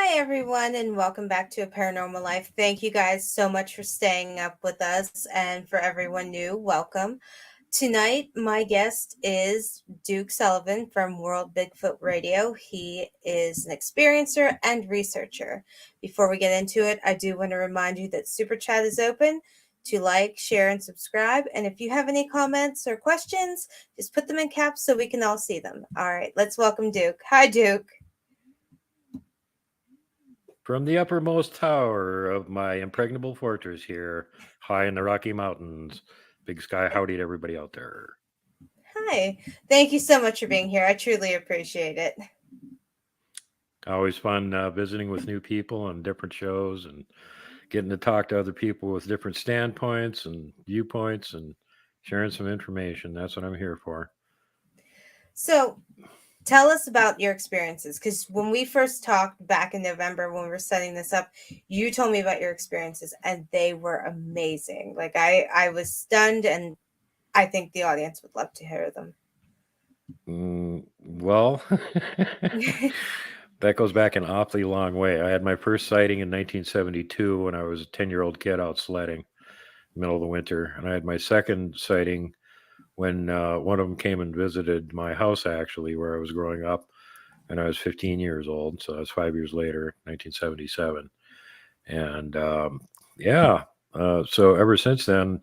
Hi, everyone, and welcome back to A Paranormal Life. Thank you guys so much for staying up with us, and for everyone new, welcome. Tonight, my guest is Duke Sullivan from World Bigfoot Radio. He is an experiencer and researcher. Before we get into it, I do want to remind you that Super Chat is open to like, share, and subscribe. And if you have any comments or questions, just put them in caps so we can all see them. All right, let's welcome Duke. Hi, Duke. From the uppermost tower of my impregnable fortress here, high in the Rocky Mountains. Big sky howdy to everybody out there. Hi. Thank you so much for being here. I truly appreciate it. Always fun visiting with new people on different shows and getting to talk to other people with different standpoints and viewpoints and sharing some information. That's what I'm here for. So, tell us about your experiences, because when we first talked back in November when we were setting this up, you told me about your experiences and they were amazing. Like I was stunned, and I think the audience would love to hear them. Well, that goes back an awfully long way. I had my first sighting in 1972 when I was a 10-year-old kid out sledding, middle of the winter, and I had my second sighting when one of them came and visited my house, actually, where I was growing up, and I was 15 years old. So that was 5 years later, 1977. And so ever since then,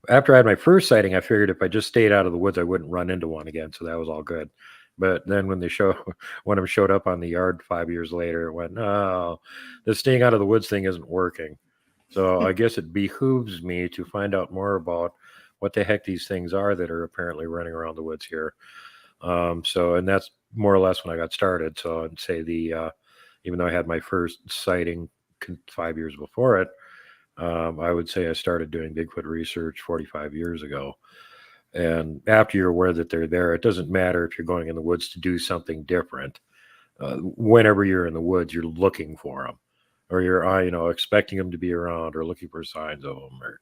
after I had my first sighting, I figured if I just stayed out of the woods, I wouldn't run into one again. So that was all good. But then when one of them showed up on the yard 5 years later, it went, no, the staying out of the woods thing isn't working. So I guess it behooves me to find out more about what the heck these things are that are apparently running around the woods here. And that's more or less when I got started. So I'd say even though I had my first sighting 5 years before it, I would say I started doing Bigfoot research 45 years ago. And after you're aware that they're there, it doesn't matter if you're going in the woods to do something different. Whenever you're in the woods, you're looking for them, or you're expecting them to be around, or looking for signs of them, or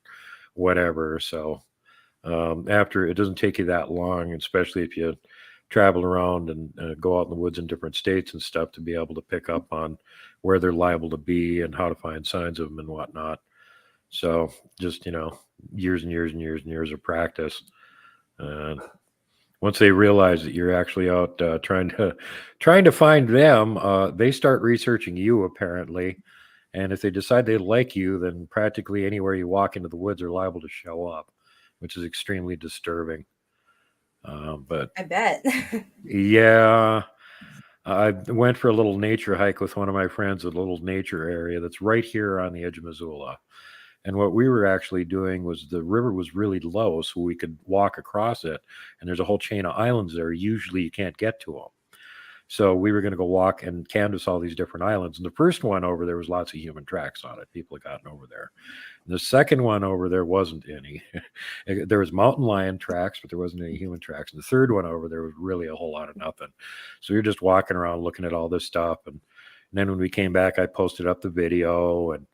whatever. So after, it doesn't take you that long, especially if you travel around and go out in the woods in different states and stuff, to be able to pick up on where they're liable to be and how to find signs of them and whatnot. So just years and years and years and years of practice. Once they realize that you're actually out trying to find them, they start researching you, apparently. And if they decide they like you, then practically anywhere you walk into the woods are liable to show up, which is extremely disturbing. But I bet. yeah, I went for a little nature hike with one of my friends at a little nature area that's right here on the edge of Missoula. And what we were actually doing was, the river was really low, so we could walk across it. And there's a whole chain of islands there. Usually you can't get to them. So we were going to go walk and canvass all these different islands. And the first one over there was lots of human tracks on it. People had gotten over there. And the second one over there wasn't any. There was mountain lion tracks, but there wasn't any human tracks. And the third one over there was really a whole lot of nothing. So we were just walking around looking at all this stuff. And then when we came back, I posted up the video, and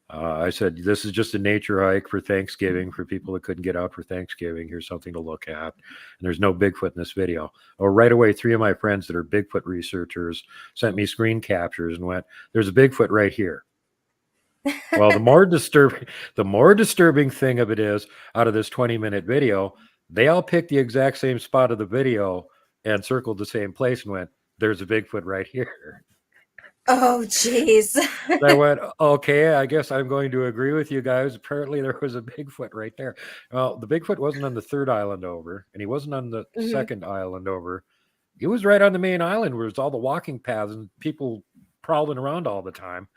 I said, this is just a nature hike for Thanksgiving, for people that couldn't get out for Thanksgiving. Here's something to look at. And there's no Bigfoot in this video. Oh, right away, 3 of my friends that are Bigfoot researchers sent me screen captures and went, there's a Bigfoot right here. Well, the more disturbing thing of it is, out of this 20-minute video, they all picked the exact same spot of the video and circled the same place and went, there's a Bigfoot right here. Oh, jeez. I went, okay, I guess I'm going to agree with you guys. Apparently there was a Bigfoot right there. Well, the Bigfoot wasn't on the third island over, and he wasn't on the second island over. He was right on the main island, where there's all the walking paths and people prowling around all the time.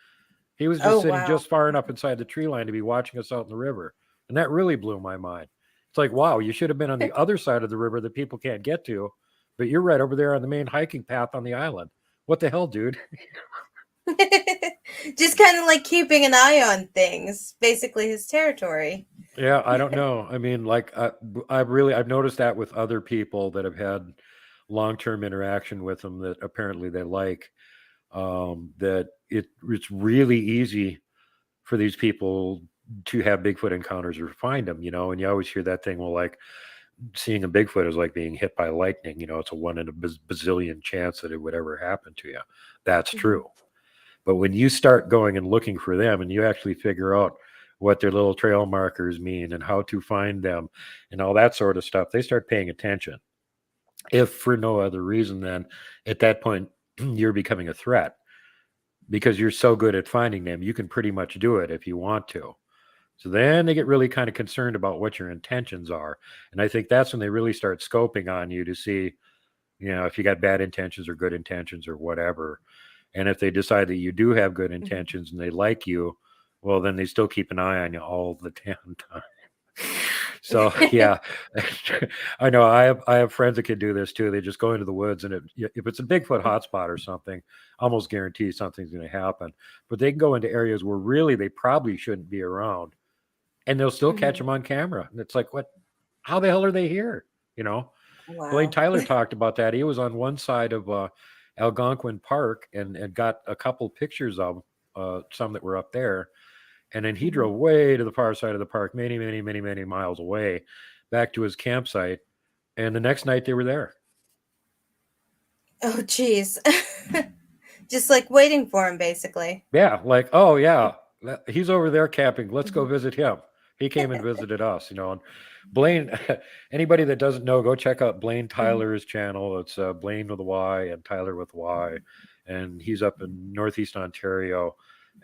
He was just sitting just far enough inside the tree line to be watching us out in the river. And that really blew my mind. It's like, wow, you should have been on the other side of the river that people can't get to, but you're right over there on the main hiking path on the island. What the hell, dude? Just kind of like keeping an eye on things, basically his territory. Yeah, I don't know. I mean, like, I've noticed that with other people that have had long-term interaction with them that apparently they like, that it's really easy for these people to have Bigfoot encounters or find them, and you always hear that thing, well, like, seeing a Bigfoot is like being hit by lightning. It's a 1 in a bazillion chance that it would ever happen to you. That's true. But when you start going and looking for them and you actually figure out what their little trail markers mean and how to find them and all that sort of stuff, they start paying attention. If for no other reason than at that point you're becoming a threat because you're so good at finding them, you can pretty much do it if you want to. So then they get really kind of concerned about what your intentions are. And I think that's when they really start scoping on you to see, if you got bad intentions or good intentions or whatever. And if they decide that you do have good intentions and they like you, well, then they still keep an eye on you all the damn time. So yeah, I know I have friends that can do this too. They just go into the woods, and if it's a Bigfoot hotspot or something, almost guarantee something's going to happen. But they can go into areas where really they probably shouldn't be around, and they'll still catch them on camera. And it's like, what? How the hell are they here? Blaine Wow. Tyler talked about that. He was on one side of Algonquin Park and got a couple pictures of some that were up there. And then he drove way to the far side of the park, many, many, many, many miles away, back to his campsite. And the next night they were there. Oh, geez. Just like waiting for him, basically. Yeah, like, oh, yeah, he's over there camping. Let's go visit him. He came and visited us, And Blaine, anybody that doesn't know, go check out Blaine Tyler's channel. It's Blaine with a Y and Tyler with a Y. And he's up in Northeast Ontario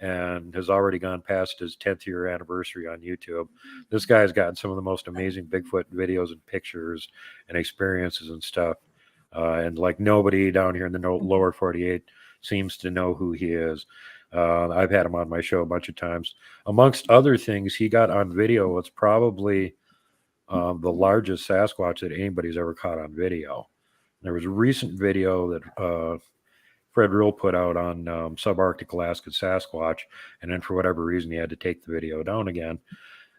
and has already gone past his 10th year anniversary on YouTube. This guy's gotten some of the most amazing Bigfoot videos and pictures and experiences and stuff. And like nobody down here in the lower 48 seems to know who he is. I've had him on my show a bunch of times. Amongst other things, he got on video what's probably the largest Sasquatch that anybody's ever caught on video. There was a recent video that Fred Rule put out on subarctic Alaska Sasquatch, and then for whatever reason he had to take the video down again.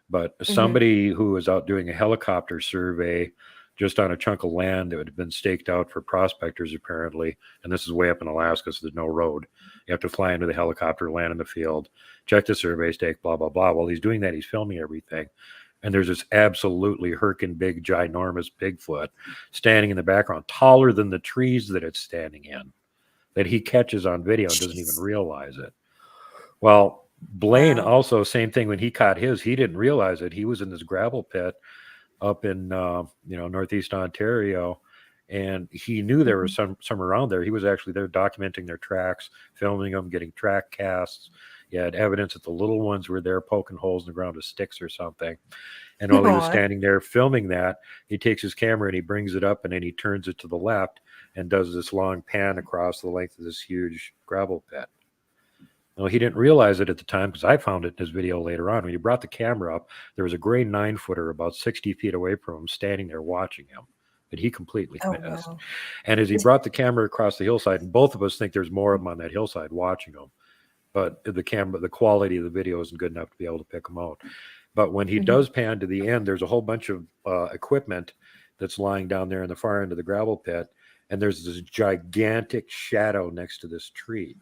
But somebody who was out doing a helicopter survey just on a chunk of land that had been staked out for prospectors apparently, and this is way up in Alaska, so there's no road. You have to fly into the helicopter, land in the field, check the survey stake, blah, blah, blah. While he's doing that, he's filming everything. And there's this absolutely herkin big, ginormous Bigfoot standing in the background, taller than the trees that it's standing in, that he catches on video and doesn't even realize it. Well, Blaine also, same thing when he caught his, he didn't realize it. He was in this gravel pit up in, Northeast Ontario, and he knew there was some around there. He was actually there documenting their tracks, filming them, getting track casts. He had evidence that the little ones were there poking holes in the ground with sticks or something. And while he was standing there filming that, he takes his camera and he brings it up and then he turns it to the left and does this long pan across the length of this huge gravel pit. Well, he didn't realize it at the time because I found it in his video later on. When he brought the camera up, there was a gray 9-footer about 60 feet away from him standing there watching him, but he completely missed. Wow. And as he brought the camera across the hillside, and both of us think there's more of them on that hillside watching him, but the quality of the video isn't good enough to be able to pick them out. But when he does pan to the end, there's a whole bunch of equipment that's lying down there in the far end of the gravel pit, and there's this gigantic shadow next to this tree.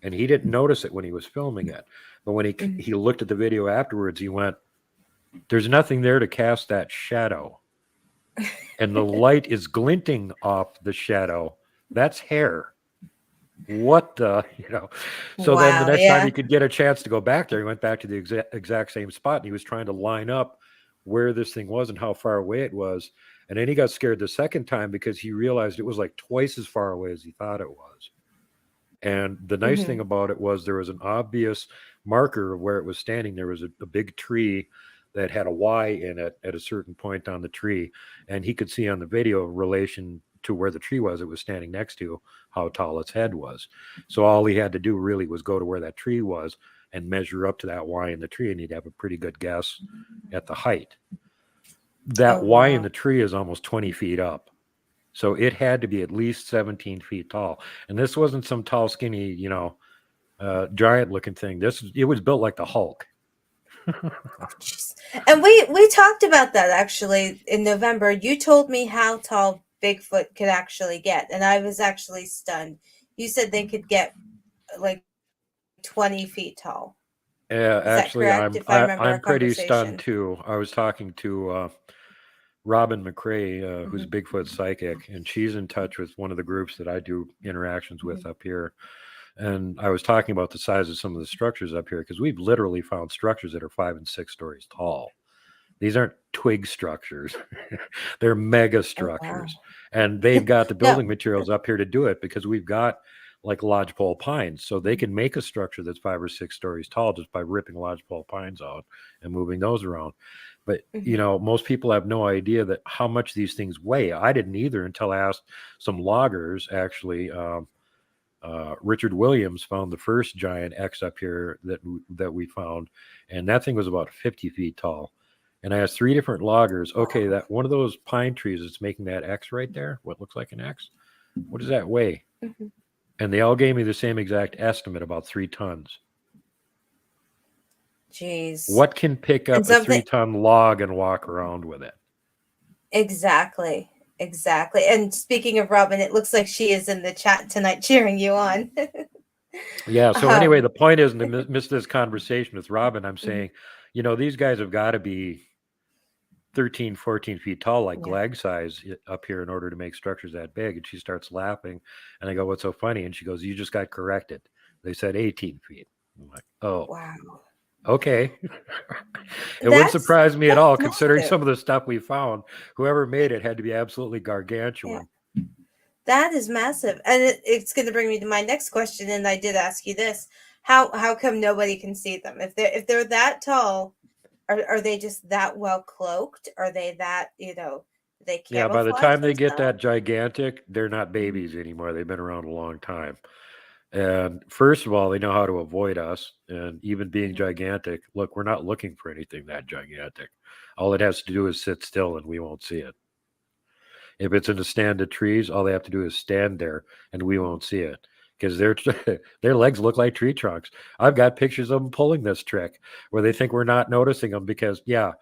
And he didn't notice it when he was filming it. But when he looked at the video afterwards, he went, there's nothing there to cast that shadow. And the light is glinting off the shadow. That's hair. What the, So then the next time he could get a chance to go back there, he went back to the exact same spot. And he was trying to line up where this thing was and how far away it was. And then he got scared the second time because he realized it was like twice as far away as he thought it was. And the nice thing about it was there was an obvious marker of where it was standing. There was a big tree that had a Y in it at a certain point on the tree. And he could see on the video in relation to where the tree was it was standing next to, how tall its head was. So all he had to do really was go to where that tree was and measure up to that Y in the tree, and he'd have a pretty good guess at the height. That Y in the tree is almost 20 feet up. So it had to be at least 17 feet tall. And this wasn't some tall, skinny, giant looking thing. It was built like the Hulk. And we talked about that actually in November. You told me how tall Bigfoot could actually get, and I was actually stunned. You said they could get like 20 feet tall. Yeah, actually, I'm pretty stunned too. I was talking to Robin McRae, who's Bigfoot psychic, and she's in touch with one of the groups that I do interactions with up here. And I was talking about the size of some of the structures up here because we've literally found structures that are 5 and 6 stories tall. These aren't twig structures. They're mega Oh, wow. structures. And they've got the No. building materials up here to do it because we've got like lodgepole pines. So they can make a structure that's 5 or 6 stories tall just by ripping lodgepole pines out and moving those around. But, you Mhm. know, most people have no idea that how much these things weigh. I didn't either until I asked some loggers, actually. Richard Williams found the first giant X up here that we found, and that thing was about 50 feet tall. And I asked 3 different loggers, okay, Wow. that one of those pine trees that's making that X right there, what looks like an X, what does that weigh? Mhm. And they all gave me the same exact estimate, about 3 tons. Jeez. What can pick And up a something 3-ton log and walk around with it? exactly. Exactly. And speaking of Robin, it looks like she is in the chat tonight cheering you on. Yeah. So anyway, um the point isn't to miss this conversation with Robin. I'm mhm. saying, you know, these guys have got to be 13, 14 feet tall, like Yeah. glag size up here in order to make structures that big. And she starts laughing. And I go, what's so funny? And she goes, you just got corrected. They said 18 feet. I'm like, oh, Wow. okay. It wouldn't That's surprise me at that's all, considering massive. some of the stuff we found. Whoever made it had to be absolutely Yeah. gargantuan. That is massive. And it's going to bring me to my next question, and I did ask you this. How come nobody can see them? If they're that tall, are they just that well cloaked? Are they that, they Yeah, by the camouflage time they get themselves? that gigantic, they're not Mhm. babies anymore. They've been around a long time. And first of all, they know how to avoid us. And even being Mhm. gigantic, look, we're not looking for anything that gigantic. All it has to do is sit still and we won't see it. If it's in a stand of trees, all they have to do is stand there and we won't see it because their legs look like tree trunks. I've got pictures of them pulling this trick where they think we're not noticing them because, yeah,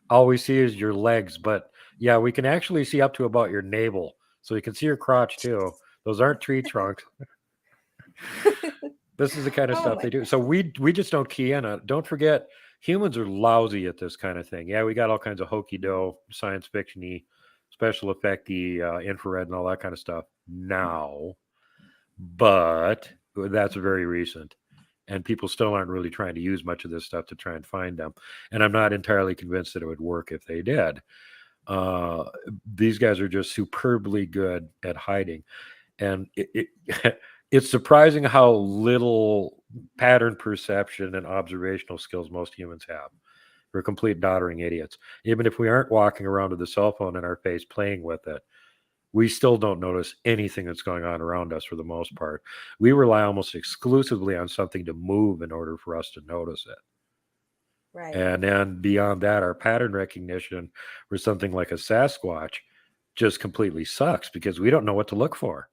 all we see is your legs. But yeah, we can actually see up to about your navel. So you can see your crotch too. Those aren't tree trunks. This is the kind of Oh stuff my they do. So we just don't key in on it. Don't forget, humans are lousy at this kind of thing. Yeah, we got all kinds of hokey dough, science fiction-y, special effecty, infrared, and all that kind of stuff now, but that's very recent. And people still aren't really trying to use much of this stuff to try and find them. And I'm not entirely convinced that it would work if they did. Uh, these guys are just superbly good at hiding. And it's surprising how little pattern perception and observational skills most humans have. We're complete doddering idiots. Even if we aren't walking around with a cell phone in our face playing with it, we still don't notice anything that's going on around us for the most part. We rely almost exclusively on something to move in order for us to notice it. right. And then beyond that, our pattern recognition for something like a Sasquatch just completely sucks because we don't know what to look for.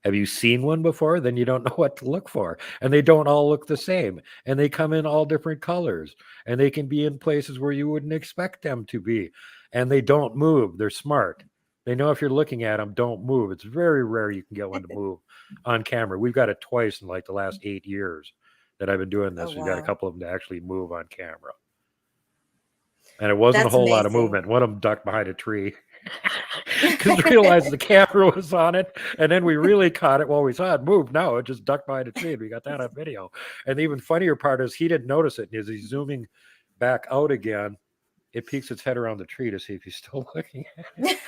Have you seen one before? Then you don't know what to look for. And they don't all look the same. And they come in all different colors. And they can be in places where you wouldn't expect them to be. And they don't move. They're smart. They know if you're looking at them, don't move. It's very rare you can get one to move on camera. We've got it twice in like the last 8 years that I've been doing Oh this. We've got a wow. couple of them to actually move on camera. And it wasn't a That's whole lot of amazing. movement. One of them ducked behind a tree because realized the camera was on it. And then we really caught it while we saw it move. No, it just ducked behind a tree. And we got that on video. And the even funnier part is he didn't notice it. And as he's zooming back out again, it peeks its head around the tree to see if he's still looking at it.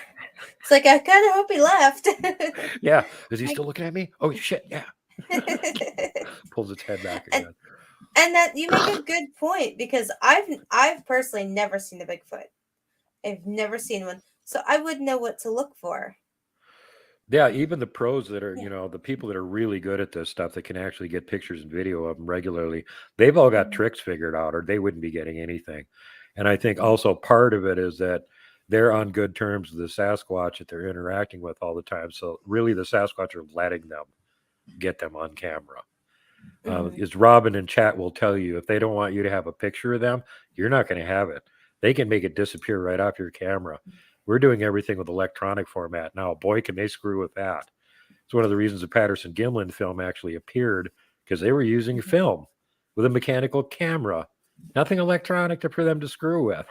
It's like I kind of hope he left. Yeah. Is he I- still looking at me? Oh, shit. Yeah. Pulls its head back and again. and that you make a good point because I've personally never seen a Bigfoot. I've never seen one, so I would know what to look for. Yeah, even the pros that are, Yeah. the people that are really good at this stuff that can actually get pictures and video of them regularly, they've all got Mhm. tricks figured out or they wouldn't be getting anything. And I think Mhm. also part of it is that they're on good terms with the Sasquatch that they're interacting with all the time. So really the Sasquatch are letting them get them on camera. Mhm. As Robin in chat will tell you, if they don't want you to have a picture of them, you're not going to have it. They can make it disappear right off your camera. We're doing everything with electronic format now. Boy, can they screw with that. It's one of the reasons the Patterson Gimlin film actually appeared because they were using Mhm. film with a mechanical camera, nothing electronic for them to screw with.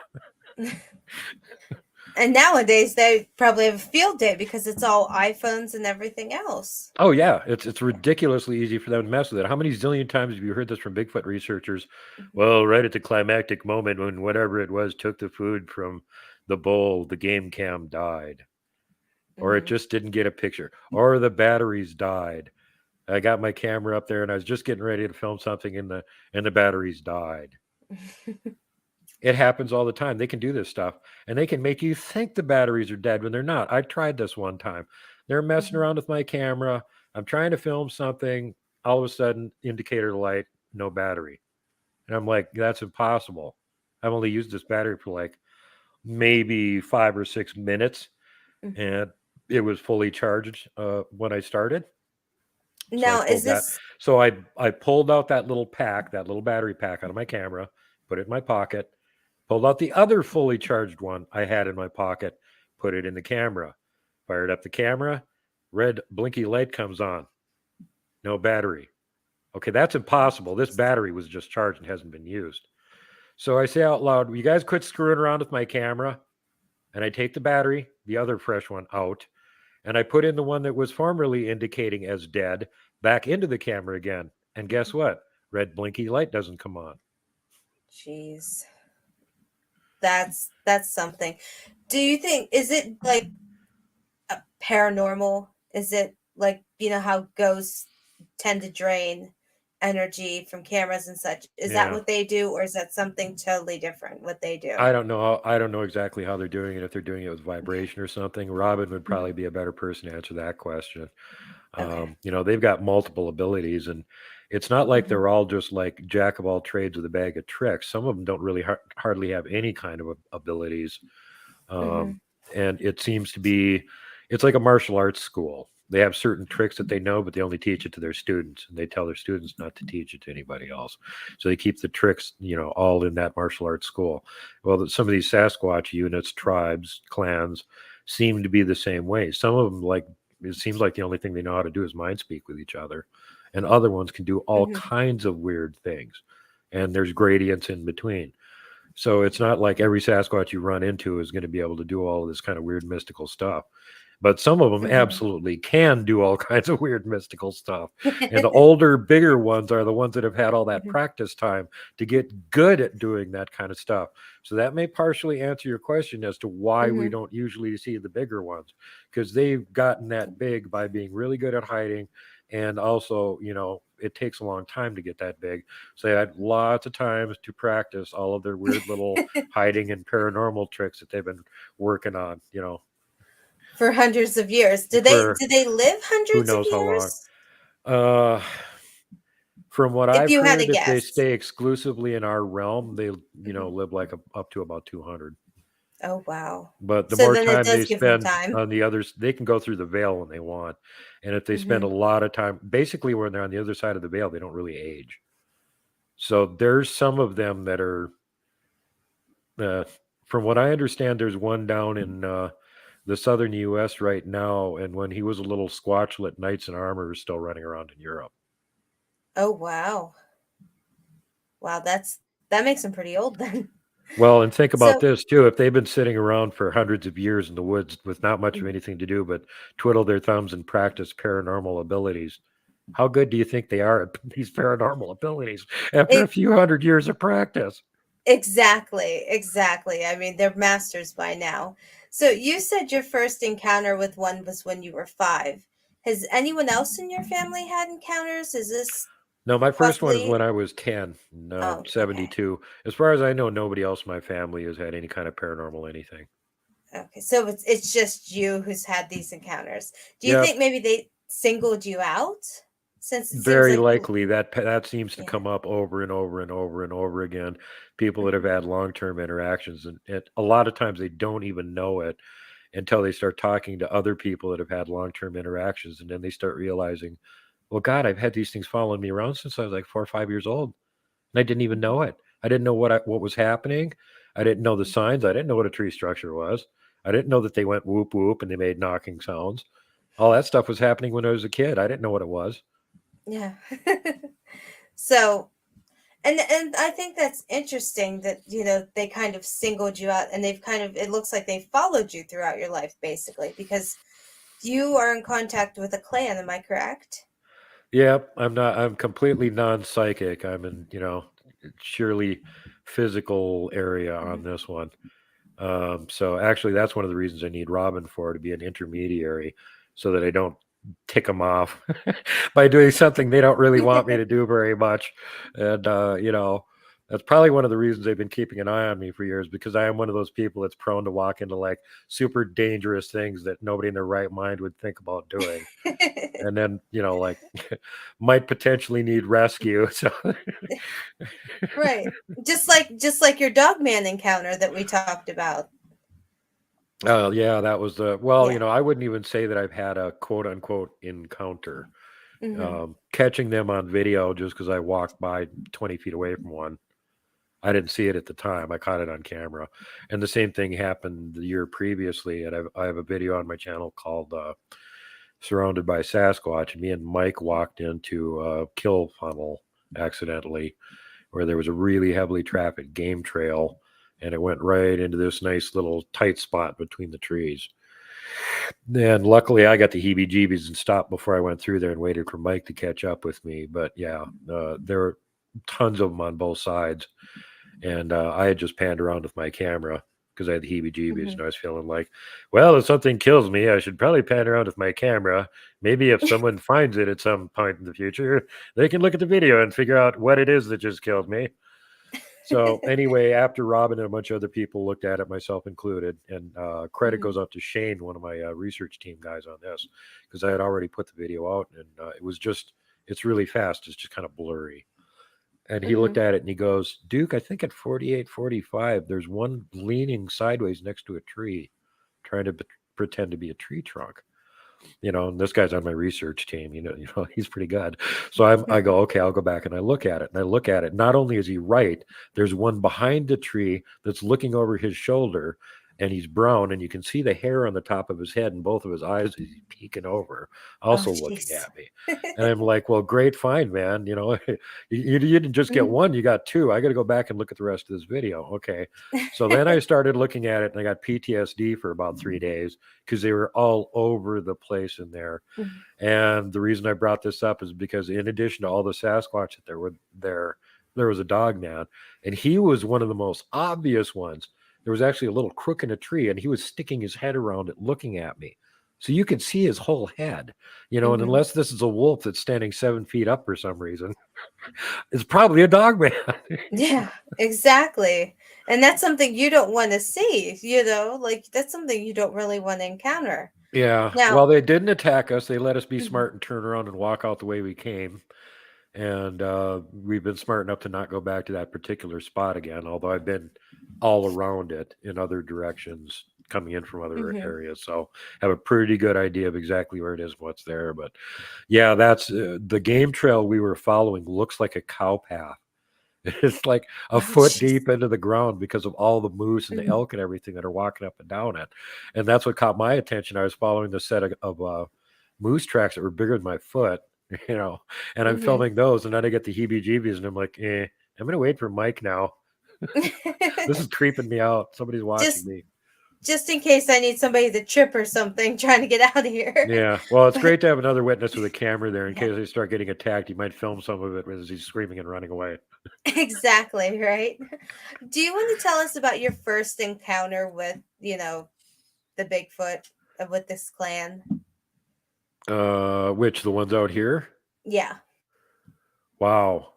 And nowadays they probably have a field day because it's all iPhones and everything else. Oh yeah, it's ridiculously easy for them to mess with it. How many zillion times have you heard this from Bigfoot researchers? Mhm. Well, right at the climactic moment when whatever it was took the food from the bowl, the game cam died, or it Mhm. just didn't get a picture, or the batteries died. I got my camera up there and I was just getting ready to film something and the batteries died. It happens all the time. They can do this stuff and they can make you think the batteries are dead when they're not. I tried this one time. They're messing Mhm. around with my camera. I'm trying to film something. All of a sudden, indicator light, no battery. And I'm like, that's impossible. I've only used this battery for like maybe 5 or 6 minutes Mhm. and it was fully charged when I started. So I Now, is pulled that. this So I pulled out that little pack, that little battery pack out of my camera, put it in my pocket, pulled out the other fully charged one I had in my pocket, put it in the camera, fired up the camera, red blinky light comes on, no battery. Okay, that's impossible. This battery was just charged and hasn't been used. So I say out loud, "You guys quit screwing around with my camera." And I take the battery, the other fresh one, out, and I put in the one that was formerly indicating as dead back into the camera again. And guess what? Red blinky light doesn't come on. jeez. That's something. Do you think is it like paranormal? Is it like how ghosts tend to drain energy from cameras and such? Is that Yeah. what they do, or is that something totally different? What they do? I don't know. I don't know exactly how they're doing it. If they're doing it with vibration or something, Robin would probably Mhm. be a better person to answer that question. Okay. They've got multiple abilities, and it's not like Hmm. they're all just like jack of all trades with a bag of tricks. Some of them don't really hardly have any kind of abilities. Um, Hmm. and it seems to be, it's like a martial arts school. They have certain tricks that they know, but they only teach it to their students, and they tell their students not to teach it to anybody else. So they keep the tricks, all in that martial arts school. Well, some of these Sasquatch units, tribes, clans seem to be the same way. Some of them, like, it seems like the only thing they know how to do is mind speak with each other, and other ones can do all Hmm. kinds of weird things, and there's gradients in between. So it's not like every Sasquatch you run into is going to be able to do all of this kind of weird mystical stuff. But some of them Hmm. absolutely can do all kinds of weird mystical stuff. And the older, bigger ones are the ones that have had all that Hmm. practice time to get good at doing that kind of stuff. So that may partially answer your question as to why we Hmm. don't usually see the bigger ones, because they've gotten that big by being really good at hiding. And also, it takes a long time to get that big. So they had lots of times to practice all of their weird little hiding and paranormal tricks that they've been working on, For hundreds of years. Did they for did they live who hundreds of knows how long. years? Uh, from what If I've you had to heard, if they guess. stay exclusively in our realm, they, Hmm. live like up to about 200. Oh wow. But the So more then it time they does give them spend time. on the others, they can go through the veil when they want. And if they spend a Hmm. lot of time, basically when they're on the other side of the veil, they don't really age. So there's some of them that are, uh, from what I understand, there's one down in the southern U.S. right now, and when he was a little squatchlet, knights in armor is still running around in Europe. Oh wow. Wow, that makes them pretty old then. Well, and think about So, this too: if they've been sitting around for hundreds of years in the woods with not much of mhm, anything to do but twiddle their thumbs and practice paranormal abilities, how good do you think they are at these paranormal abilities after a it few hundred years of practice? exactly. I mean, they're masters by now. So you said your first encounter with one was when you were 5. Has anyone else in your family had encounters? Is this No, my first one is possibly? when I was 10, Oh, okay. 72. As far as I know, nobody else in my family has had any kind of paranormal anything. Okay. So it's just you who's had these encounters. Do you Yep. think maybe they singled you out? Since it seems Very like likely that seems to yeah. come up over and over and over and over again. People that have Mhm. had long-term interactions, and a lot of times they don't even know it until they start talking to other people that have had long-term interactions, and then they start realizing, well, God, I've had these things following me around since I was like 4 or 5 years old, and I didn't even Mhm. know it. I didn't know what was happening. I didn't know the signs. I didn't know what a tree structure was. I didn't know that they went whoop whoop and they made knocking sounds. All that stuff was happening when I was a kid. I didn't know what it was. Yeah. So And I think that's interesting that, they kind of singled you out, and it looks like they followed you throughout your life, basically, because you are in contact with a clan, am I correct? Yep, I'm completely non-psychic. I'm in, surely physical area on Mhm. this one. So actually, that's one of the reasons I need Robin for, to be an intermediary, so that I don't tick them off by doing something they don't really want me to do very much. And that's probably one of the reasons they've been keeping an eye on me for years, because I am one of those people that's prone to walk into like super dangerous things that nobody in their right mind would think about doing. And then, like might potentially need rescue. So Right. Just like your dogman encounter that we talked about. oh yeah, that was well, Yeah. I wouldn't even say that I've had a quote unquote encounter. Hmm. Catching them on video just because I walked by 20 feet away from one. I didn't see it at the time. I caught it on camera. And the same thing happened the year previously. And I have a video on my channel called Surrounded by Sasquatch. And me and Mike walked into a kill funnel accidentally, where there was a really heavily trafficked game trail. And it went right into this nice little tight spot between the trees. And luckily, I got the heebie-jeebies and stopped before I went through there and waited for Mike to catch up with me. But yeah, there were tons of them on both sides, and I had just panned around with my camera because I had the heebie-jeebies, Hmm. and I was feeling like, well, if something kills me, I should probably pan around with my camera. Maybe if someone finds it at some point in the future, they can look at the video and figure out what it is that just killed me. So anyway, after Robin and a bunch of other people looked at it, myself included, and credit Hmm. goes out to Shane, one of my research team guys on this, because I had already put the video out, and it's really fast. It's just kind of blurry. And he looked Hmm. at it and he goes, Duke, I think at 48, 45, there's one leaning sideways next to a tree, trying to pretend to be a tree trunk. And this guy's on my research team, he's pretty good. So I go, okay, I'll go back and I look at it, and I look at it. Not only is he right, there's one behind the tree that's looking over his shoulder, and he's brown, and you can see the hair on the top of his head and both of his eyes as he's peeking over, Oh, also looking jeez. at me. And I'm like, well, great find, man. You didn't just get Mhm. one, you got two. I got to go back and look at the rest of this video. Okay. So then I started looking at it, and I got PTSD for about 3 days because they were all over the place in there. Mhm. And the reason I brought this up is because in addition to all the Sasquatch that there was a dog man, and he was one of the most obvious ones. There was actually a little crook in a tree, and he was sticking his head around it, looking at me. So you could see his whole head, and Mhm. unless this is a wolf that's standing 7 feet up for some reason, it's probably a dog man. Yeah, exactly. And that's something you don't want to see, like that's something you don't really want to encounter. Yeah. Now, Well, they didn't attack us. They let us be mhm. smart and turn around and walk out the way we came. And we've been smart enough to not go back to that particular spot again, although I've been all around it in other directions coming in from other Mhm. areas, so have a pretty good idea of exactly where it is, what's there. But yeah, that's the game trail we were following looks like a cow path. It's like a Oh, foot jeez. deep into the ground because of all the moose and the Mhm. elk and everything that are walking up and down it. And that's what caught my attention. I was following the set of moose tracks that were bigger than my foot, you know, and I'm Mhm. filming those. And then I get the heebie jeebies, and I'm like, I'm going to wait for Mike now. This is creeping me out. Somebody's watching just me. just in case I need somebody to trip or something trying to get out of here. Yeah. Well, it's But great to have another witness with a camera there in yeah, case they start getting attacked. You might film some of it as he's screaming and running away. exactly, right? Do you want to tell us about your first encounter with, the Bigfoot, with this clan? Which, the ones out here? Yeah. Wow.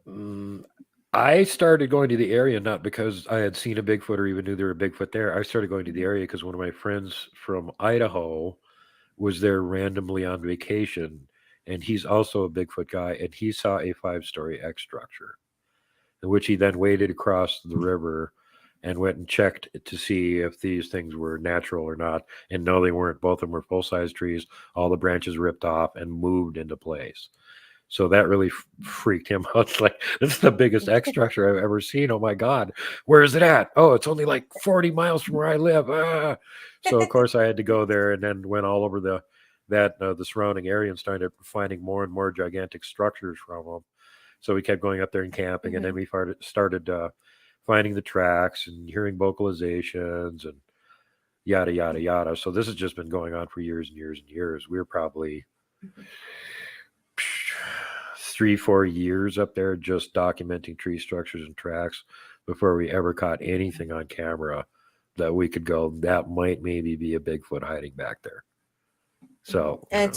Mm, I started going to the area not because I had seen a Bigfoot or even knew there were Bigfoot there. I started going to the Mhm. area because one of my friends from Idaho was there randomly on vacation, and he's also a Bigfoot guy, and he saw a 5-story X structure, in which he then waded across the river and went and checked to see if these things were natural or not. And no, they weren't. Both of them were full-size trees, all the branches ripped off and moved into place. So that really freaked him out. It's like, this is the biggest X structure I've ever seen. Oh my God, where is it at? Oh, it's only like 40 miles from where I live. Ah. So of course I had to go there, and then went all over that the surrounding area and started finding more and more gigantic structures from them. So we kept going up there and camping, and then we started finding the tracks and hearing vocalizations and yada yada yada. So this has just been going on for years and years and years. We were probably 3-4 years up there just documenting tree structures and tracks before we ever caught anything on camera that we could go, that might maybe be a Bigfoot hiding back there. So and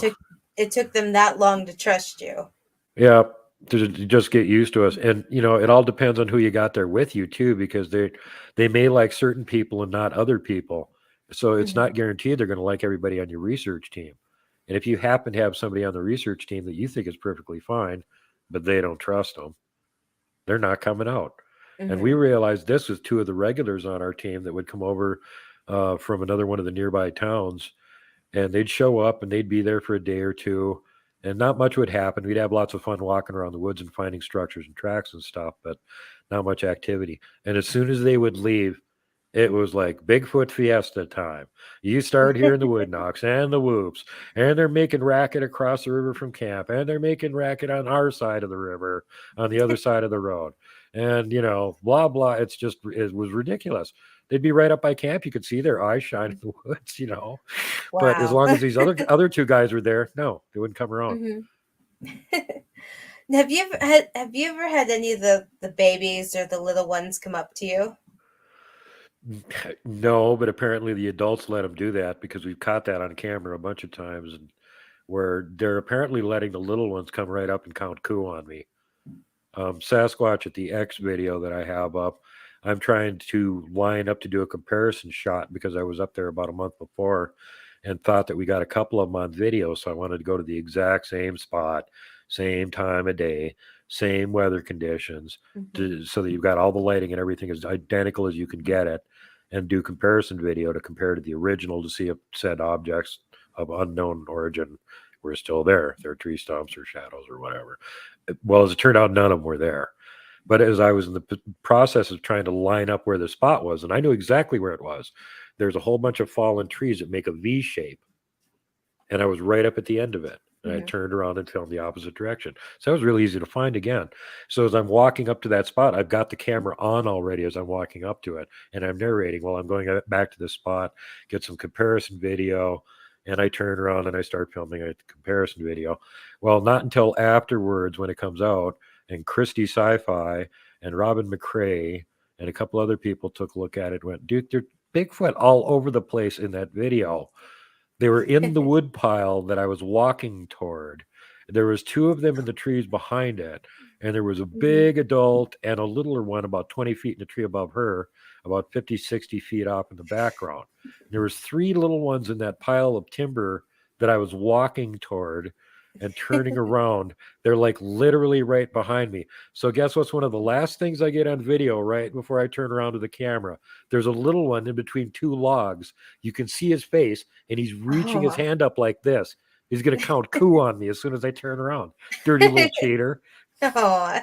it took them that long to trust you. Yeah, to just get used to us. And it all depends on who you got there with you too, because they may like certain people and not other people. So it's not guaranteed they're going to like everybody on your research team. And if you happen to have somebody on the research team that you think is perfectly fine, but they don't trust them, they're not coming out. And we realized this with 2 of the regulars on our team that would come over from another one of the nearby towns, and they'd show up and they'd be there for a day or two, and not much would happen. We'd have lots of fun walking around the woods and finding structures and tracks and stuff, but not much activity. And as soon as they would leave, it was like Bigfoot fiesta time. You start hearing the wood knocks and the whoops, and they're making racket across the river from camp, and they're making racket on our side of the river, on the other side of the road. And, blah, blah. It was ridiculous. They'd be right up by camp. You could see their eyes shine in the woods, Wow. But as long as these other 2 guys were there, no, they wouldn't come around. Have you ever had any of the babies or the little ones come up to you? No, but apparently the adults let them do that, because we've caught that on camera a bunch of times, and where they're apparently letting the little ones come right up and count coup on me. Sasquatch at the X video that I have up, I'm trying to line up to do a comparison shot, because I was up there about a month before and thought that we got a couple of them on video. So I wanted to go to the exact same spot, same time of day, same weather conditions, so that you've got all the lighting and everything is identical as you can get it, and do comparison video to compare to the original to see if said objects of unknown origin were still there. If they're tree stumps or shadows or whatever. Well, as it turned out, none of them were there. But as I was in the process of trying to line up where the spot was, and I knew exactly where it was, there's a whole bunch of fallen trees that make a V shape. And I was right up at the end of it. And I turned around and filmed the opposite direction. So that was really easy to find again. So as I'm walking up to that spot, I've got the camera on already as I'm walking up to it. And I'm narrating while I'm going back to this spot, get some comparison video. And I turn around and I start filming a comparison video. Well, not until afterwards, when it comes out, and Christy Sci-Fi and Robin McCrae and a couple other people took a look at it and went, Duke, there's Bigfoot all over the place in that video. They were in the wood pile that I was walking toward. There was 2 of them in the trees behind it, and there was a big adult and a littler one about 20 feet in the tree above her, about 50, 60 feet off in the background. There was 3 little ones in that pile of timber that I was walking toward and turning around. They're like literally right behind me. So guess what's one of the last things I get on video right before I turn around to the camera? There's a little one in between 2 logs. You can see his face, and he's reaching his hand up like this. He's going to count coup on me as soon as I turn around. Dirty little cheater. Oh.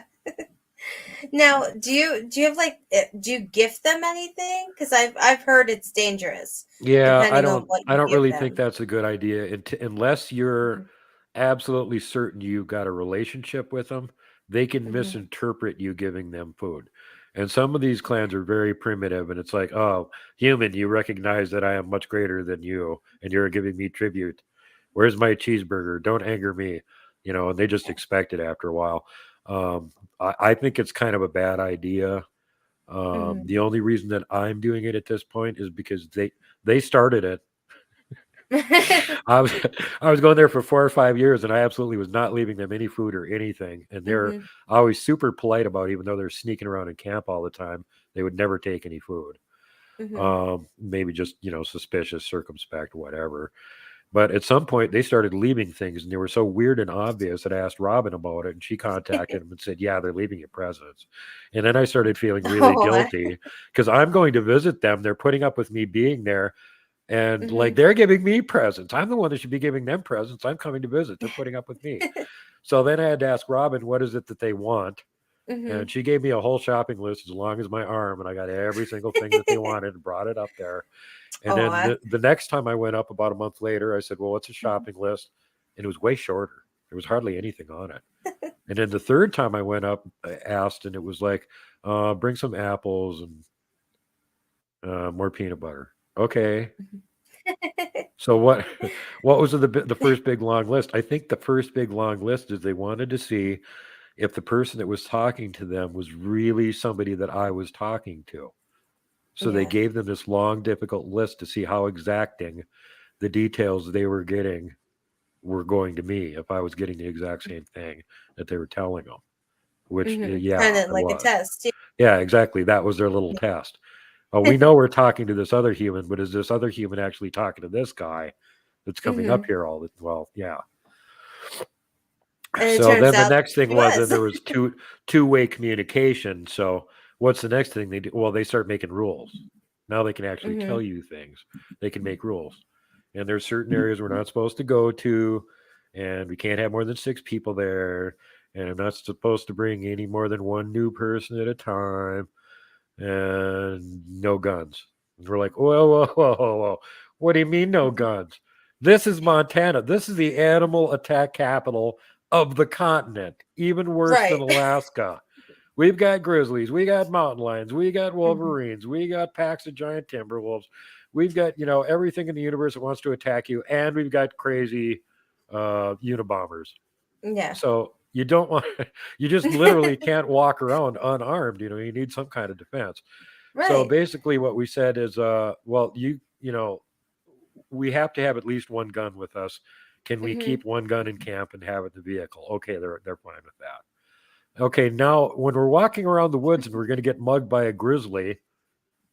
Now, do you gift them anything? Because I've heard it's dangerous. Yeah, I don't really think that's a good idea unless you're absolutely certain you've got a relationship with them. They can misinterpret you giving them food. And some of these clans are very primitive, and it's like, oh, human, you recognize that I am much greater than you, and you're giving me tribute. Where's my cheeseburger? Don't anger me. And they just expect it after a while. I think it's kind of a bad idea. The only reason that I'm doing it at this point is because they started it. I was going there for 4 or 5 years, and I absolutely was not leaving them any food or anything. And they're always super polite about it, even though they're sneaking around in camp all the time. They would never take any food. Maybe just, suspicious, circumspect, whatever. But at some point, they started leaving things, and they were so weird and obvious that I asked Robin about it, and she contacted them and said, yeah, they're leaving you presents. And then I started feeling really guilty, because I'm going to visit them. They're putting up with me being there. And like, they're giving me presents. I'm the one that should be giving them presents. I'm coming to visit. They're putting up with me. So then I had to ask Robin, what is it that they want? And she gave me a whole shopping list as long as my arm. And I got every single thing that they wanted and brought it up there. And Oh, then the next time I went up about a month later, I said, well, what's a shopping list? And it was way shorter. There was hardly anything on it. And then the third time I went up, I asked, and it was like, bring some apples and more peanut butter. Okay. So what was the first big long list? I think the first big long list is they wanted to see if the person that was talking to them was really somebody that I was talking to. So they yeah. gave them this long, difficult list to see how exacting the details they were getting were going to me if I was getting the exact same thing that they were telling them, which, yeah, Kind of I like a was. test. Yeah, exactly. That was their little test. Oh, we know we're talking to this other human, but is this other human actually talking to this guy that's coming up here all the well, yeah. And it So turns then the out next thing he was that was. there was two-way communication. So what's the next thing they do? Well, they start making rules. Now they can actually tell you things. They can make rules. And there's certain areas we're not supposed to go to, and we can't have more than 6 people there, and I'm not supposed to bring any more than one new person at a time, and no guns. And we're like, whoa, whoa, whoa, whoa, whoa. What do you mean no guns? This is Montana. This is the animal attack capital of the continent, even worse than Right. Alaska. We've got grizzlies, we got mountain lions, we got wolverines, we got packs of giant timber wolves. We've got, everything in the universe that wants to attack you, and we've got crazy Unabombers. Yeah. So you don't want, you just literally can't walk around unarmed. You need some kind of defense. So Right. basically, what we said is, well, we have to have at least one gun with us. Can we keep one gun in camp and have it in the vehicle? Okay, they're fine with that. Okay, now when we're walking around the woods and we're going to get mugged by a grizzly,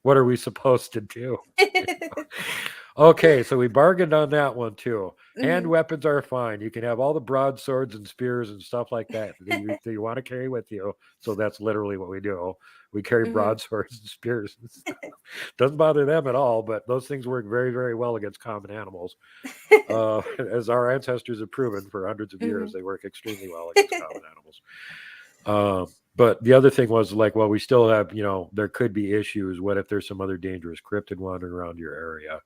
what are we supposed to do? Okay, so we bargained on that one too. Hand weapons are fine. You can have all the broadswords and spears and stuff like that that you want to carry with you. So that's literally what we do. We carry broadswords and spears and stuff. Doesn't bother them at all, but those things work very, very well against common animals. As our ancestors have proven for hundreds of years, they work extremely well against common animals. But the other thing was like, well, we still have, there could be issues. What if there's some other dangerous cryptid wandering around your area?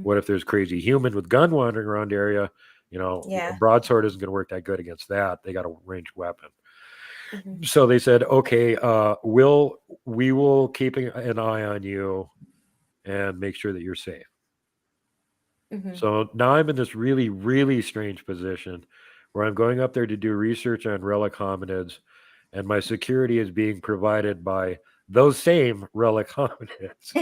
What if there's crazy human with gun wandering around the area? A Yeah. broadsword isn't going to work that good against that. They got a ranged weapon. So they said, okay, we will keep an eye on you and make sure that you're safe. So now I'm in this really, really strange position where I'm going up there to do research on relic hominids, and my security is being provided by those same relic hominids.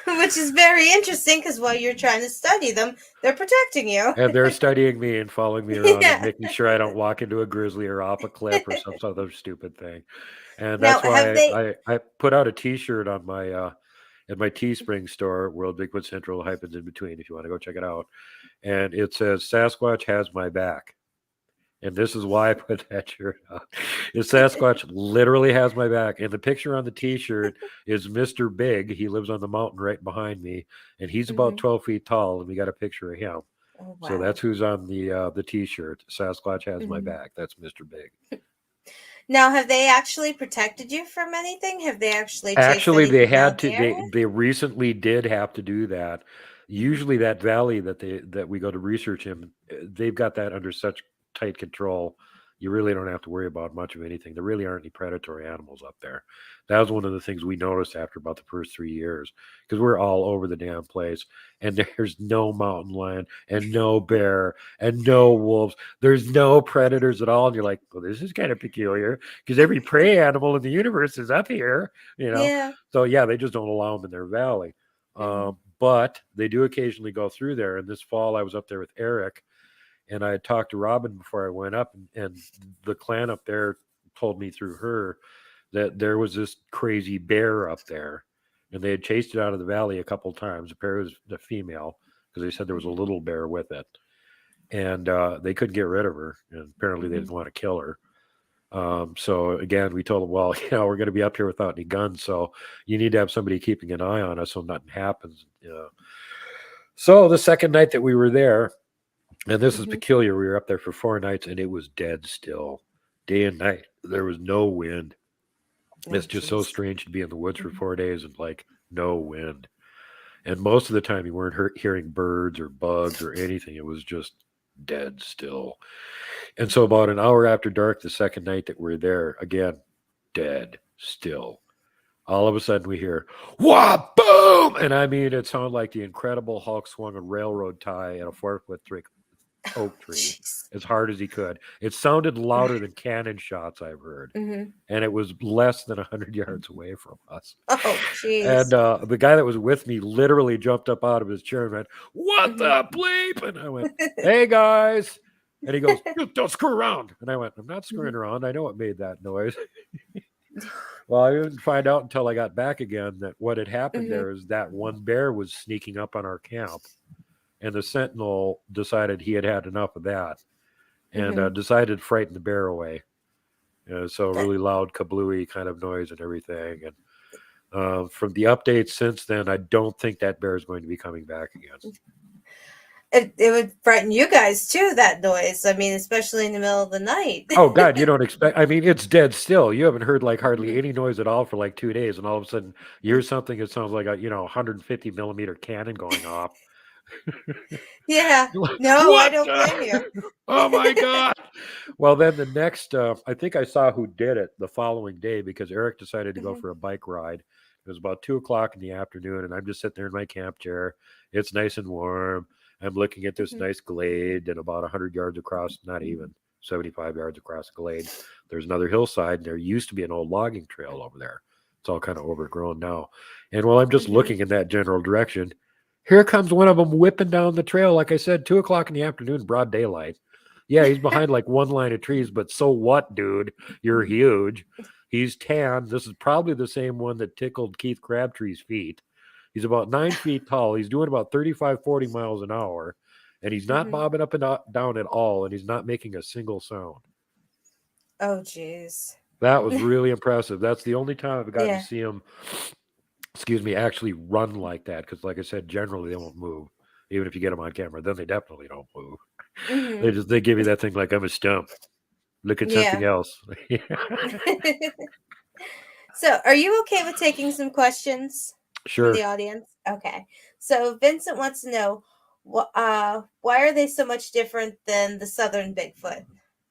Which is very interesting because while you're trying to study them, they're protecting you. And they're studying me and following me around and Yeah. making sure I don't walk into a grizzly or off a cliff or some other stupid thing. And Now, that's have why they? I put out a T-shirt on my at my Teespring store, World Bigfoot Central hyphens in between, if you want to go check it out. And it says Sasquatch has my back. And this is why I put that shirt out. Is Sasquatch literally has my back. And the picture on the T-shirt is Mr. Big. He lives on the mountain right behind me, and he's about 12 feet tall. And we got a picture of him. Oh, So wow. that's who's on the T-shirt. Sasquatch has my back. That's Mr. Big. Now, have they actually protected you from anything? Have they actually chased Actually, they anything down had the to. area? They recently did have to do that. Usually, that valley that we go to research in, they've got that under such tight control. You really don't have to worry about much of anything. There really aren't any predatory animals up there. That was one of the things we noticed after about the first 3 years, because we're all over the damn place, and there's no mountain lion and no bear and no wolves. There's no predators at all, and you're like, well, this is kind of peculiar because every prey animal in the universe is up here. Yeah. So yeah, they just don't allow them in their valley. But they do occasionally go through there. And this fall, I was up there with Eric, and I had talked to Robin before I went up, and the clan up there told me through her that there was this crazy bear up there, and they had chased it out of the valley a couple of times. The bear was the female, because they said there was a little bear with it, and they couldn't get rid of her, and apparently they didn't want to kill her. So again, we told them, well, we're going to be up here without any guns, so you need to have somebody keeping an eye on us so nothing happens. So the second night that we were there, and this is peculiar, we were up there for 4 nights, and it was dead still, day and night. There was no wind. Oh, It's just so jeez. strange to be in the woods for Mhm. 4 days and like no wind. And most of the time you weren't hearing birds or bugs or anything. It was just dead still. And so about an hour after dark, the second night that we're there, again, dead still. All of a sudden we hear, wah, boom! And I mean, it sounded like the Incredible Hulk swung a railroad tie at a 4 foot Oh, oak tree jeez. as hard as he could. It sounded louder than cannon shots I've heard. Hmm. And it was less than 100 yards away from us. Oh, And jeez. the guy that was with me literally jumped up out of his chair and went, "What Hmm. the bleep?" And I went, "Hey guys." And he goes, "You don't screw around." And I went, "I'm not screwing around. I know what made that noise." Well, I didn't find out until I got back again that what had happened Hmm. there is that one bear was sneaking up on our camp, and the sentinel decided he had had enough of that and Hmm. decided to frighten the bear away. So That really loud kablooey kind of noise and everything. And from the updates since then, I don't think that bear is going to be coming back again. it would frighten you guys too. That noise. I mean, especially in the middle of the night. Oh God, you don't expect. I mean, it's dead still. You haven't heard like hardly Mhm. any noise at all for like 2 days, and all of a sudden you hear something that sounds like a 150 millimeter cannon going off. Yeah. You're like, No, I what? don't blame you. Oh my God! Well, then the next, I think I saw who did it the following day because Eric decided to go Hmm. for a bike ride. It was about 2 o'clock in the afternoon, and I'm just sitting there in my camp chair. It's nice and warm. I'm looking at this Hmm. nice glade, and about 100 yards across, not even 75 yards across the glade, there's another hillside, and there used to be an old logging trail over there. It's all kind of overgrown now. And while I'm just Hmm. looking in that general direction, here comes one of them whipping down the trail. Like I said, 2 o'clock in the afternoon, broad daylight. Yeah, he's behind like one line of trees, but so what, dude? You're huge. He's tan. This is probably the same one that tickled Keith Crabtree's feet. He's about 9 feet tall. He's doing about 35, 40 miles an hour, and he's not Hmm. bobbing up and down at all, and he's not making a single sound. Oh, jeez. That was really impressive. That's the only time I've gotten to Yeah. see him, excuse me, actually run like that. Because, like I said, generally they won't move. Even if you get them on camera, then they definitely don't move. Hmm. They give you that thing like I'm a stump. Look at something Yeah. else. So, are you okay with taking some questions from the Sure. audience? Okay. So, Vincent wants to know, why are they so much different than the southern Bigfoot?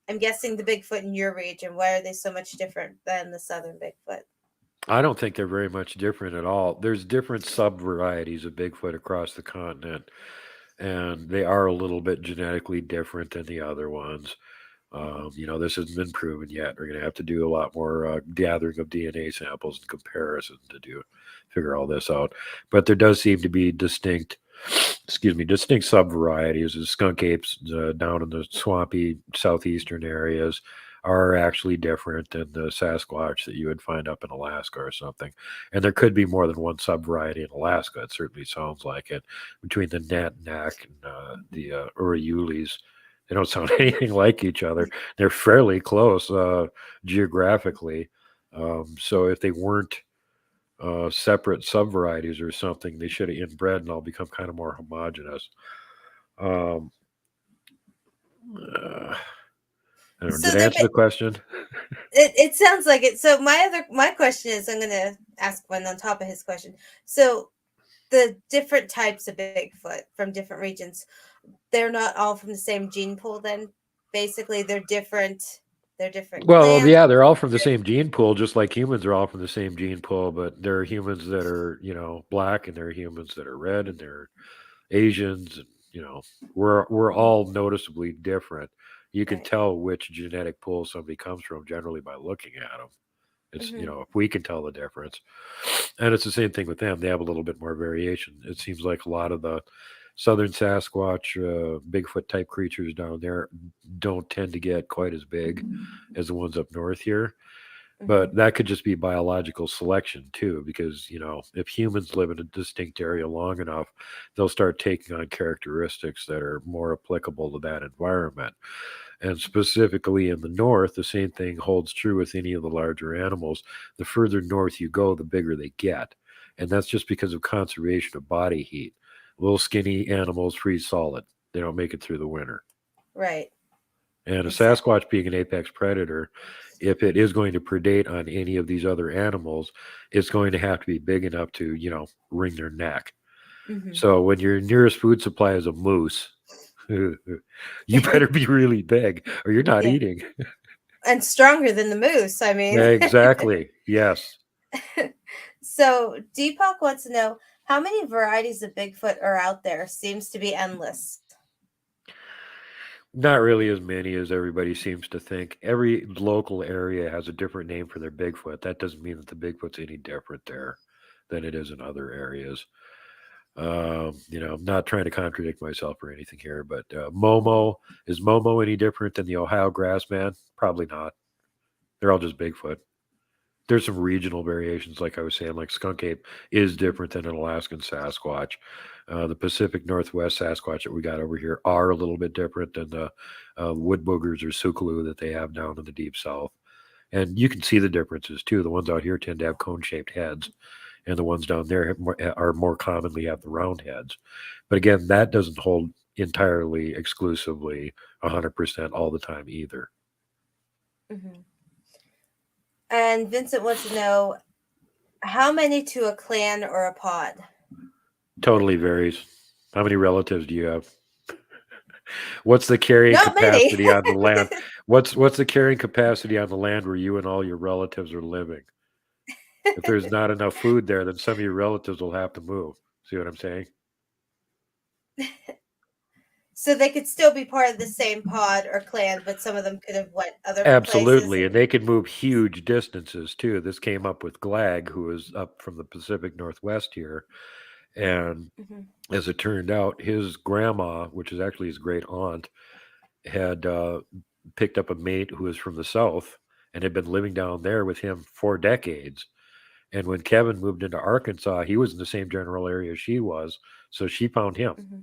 I'm guessing the Bigfoot in your region. Why are they so much different than the southern Bigfoot? I don't think they're very much different at all. There's different sub varieties of Bigfoot across the continent, and they are a little bit genetically different than the other ones. This hasn't been proven yet. We're going to have to do a lot more gathering of DNA samples and comparison to figure all this out. But there does seem to be distinct sub varieties. The skunk apes down in the swampy southeastern areas are actually different than the Sasquatch that you would find up in Alaska or something. And there could be more than one sub variety in Alaska. It certainly sounds like it. Between the Natnak and the Uriulis, they don't sound anything like each other. They're fairly close geographically. So if they weren't separate subvarieties or something, they should have inbred and all become kind of more homogenous. Um, uh, I don't know, So did I they're answer the question? it sounds like it. So my question is, I'm going to ask one on top of his question. So the different types of Bigfoot from different regions, they're not all from the same gene pool. Then basically, they're different. They're different Well, clans. yeah, they're all from the same gene pool, just like humans are all from the same gene pool. But there are humans that are, black, and there are humans that are red, and there are Asians. And, we're all noticeably different. You can Right. tell which genetic pool somebody comes from generally by looking at them. It's, Mm-hmm. if we can tell the difference. And it's the same thing with them. They have a little bit more variation. It seems like a lot of the southern Sasquatch, Bigfoot type creatures down there don't tend to get quite as big as the ones up north here. Mm-hmm. But that could just be biological selection too, because, if humans live in a distinct area long enough, they'll start taking on characteristics that are more applicable to that environment. And specifically in the north, the same thing holds true with any of the larger animals. The further north you go, the bigger they get. And that's just because of conservation of body heat. Little skinny animals freeze solid. They don't make it through the winter. Right. And a Exactly. Sasquatch being an apex predator, if it is going to predate on any of these other animals, it's going to have to be big enough to, wring their neck. Hmm. So when your nearest food supply is a moose, you better be really big or you're not Yeah. eating. And stronger than the moose. I mean, Exactly. Yes. so Deepak wants to know how many varieties of Bigfoot are out there. Seems to be endless. Not really as many as everybody seems to think. Every local area has a different name for their Bigfoot. That doesn't mean that the Bigfoot's any different there than it is in other areas. I'm not trying to contradict myself or anything here, but Hmm. Momo any different than the Ohio grassman? Probably not. They're all just Bigfoot. There's some regional variations, like I was saying, like skunk ape is different than an Alaskan Sasquatch. The Pacific Northwest Sasquatch that we got over here are a little bit different than the wood boogers or sukaloo that they have down in the deep south. And you can see the differences too. The ones out here tend to have cone-shaped heads, and the ones down there are more commonly have the round heads. But again, that doesn't hold entirely exclusively 100% all the time either. Hmm. And Vincent wants to know how many to a clan or a pod. Totally varies. How many relatives do you have? What's the carrying Not many. capacity on the land? What's the carrying capacity on the land where you and all your relatives are living? If there's not enough food there, then some of your relatives will have to move. See what I'm saying? So they could still be part of the same pod or clan, but some of them could have went other places. Absolutely, and they can move huge distances too. This came up with Glag, who is up from the Pacific Northwest here, and Hmm. as it turned out, his grandma, which is actually his great aunt, had picked up a mate who was from the South and had been living down there with him for decades. And when Kevin moved into Arkansas, he was in the same general area she was, so she found him. Hmm.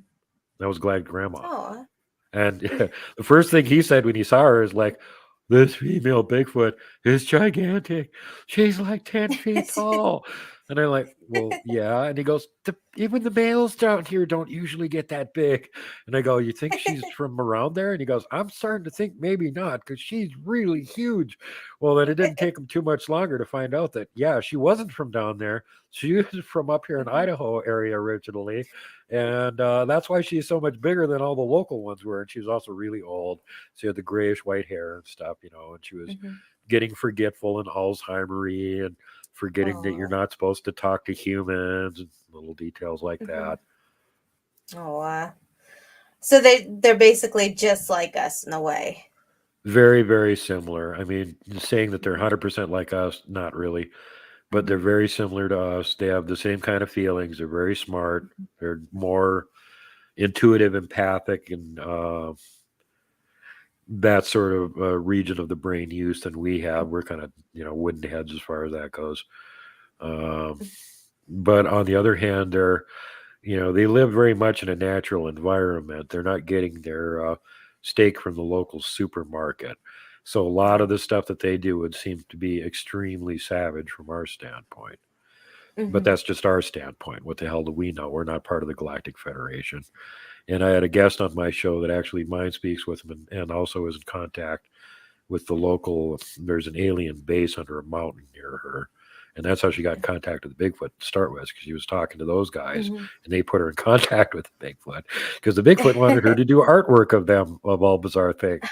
That was Glad Grandma. Oh. And the first thing he said when he saw her is like, "This female Bigfoot is gigantic. She's like 10 feet tall." And I'm like, "Well, yeah." And he goes, "Even the males down here don't usually get that big." And I go, "You think she's from around there?" And he goes, "I'm starting to think maybe not because she's really huge." Well, then it didn't take him too much longer to find out that, yeah, she wasn't from down there. She was from up here in Hmm. Idaho area originally, and that's why she's so much bigger than all the local ones were. And she was also really old. She had the grayish white hair and stuff, and she was Hmm. getting forgetful and Alzheimery and forgetting that you're Oh. not supposed to talk to humans and little details like Hmm. that. Oh. So they're basically just like us in a way. Very, very similar. I mean, saying that they're Hmm. 100% like us, not really, but they're Hmm. very similar to us. They have the same kind of feelings. They're very smart. They're more intuitive, empathic, and that sort of region of the brain use than we have. We're kind of wooden heads as far as that goes. Um, but on the other hand, they live very much in a natural environment. They're not getting their steak from the local supermarket. So a lot of the stuff that they do would seem to be extremely savage from our standpoint. But Hmm. that's just our standpoint. What the hell do we know? We're not part of the Galactic Federation. And I had a guest on my show that actually mind speaks with him and also is in contact with the local. There's an alien base under a mountain near her. And that's how she got in contact with the Bigfoot to start with, because she was talking to those guys Hmm. and they put her in contact with the Bigfoot because the Bigfoot wanted her to do artwork of them, of all bizarre things,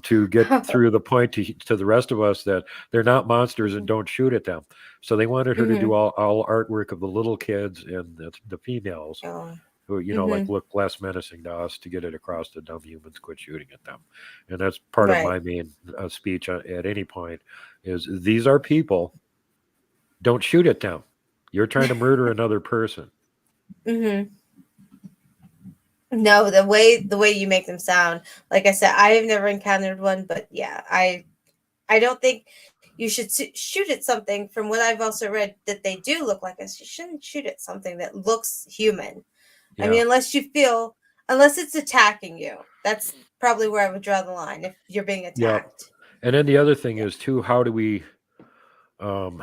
to get through the point to the rest of us that they're not monsters and don't shoot at them. So they wanted her to do Hmm. all artwork of the little kids and the females Oh. who Hmm. like look less menacing to us to get it across to dumb humans quit shooting at them. And that's part of Right. my main speech at any point is these are people, don't shoot at them, you're trying to murder another person. Hmm. No, the way you make them sound, like I said, I have never encountered one, but yeah, I don't think you should shoot at something. From what I've also read, that they do look like us. You shouldn't shoot at something that looks human. I Yeah, mean, unless it's attacking you. That's probably where I would draw the line if you're being yeah. attacked. And then the other thing is too, how do we um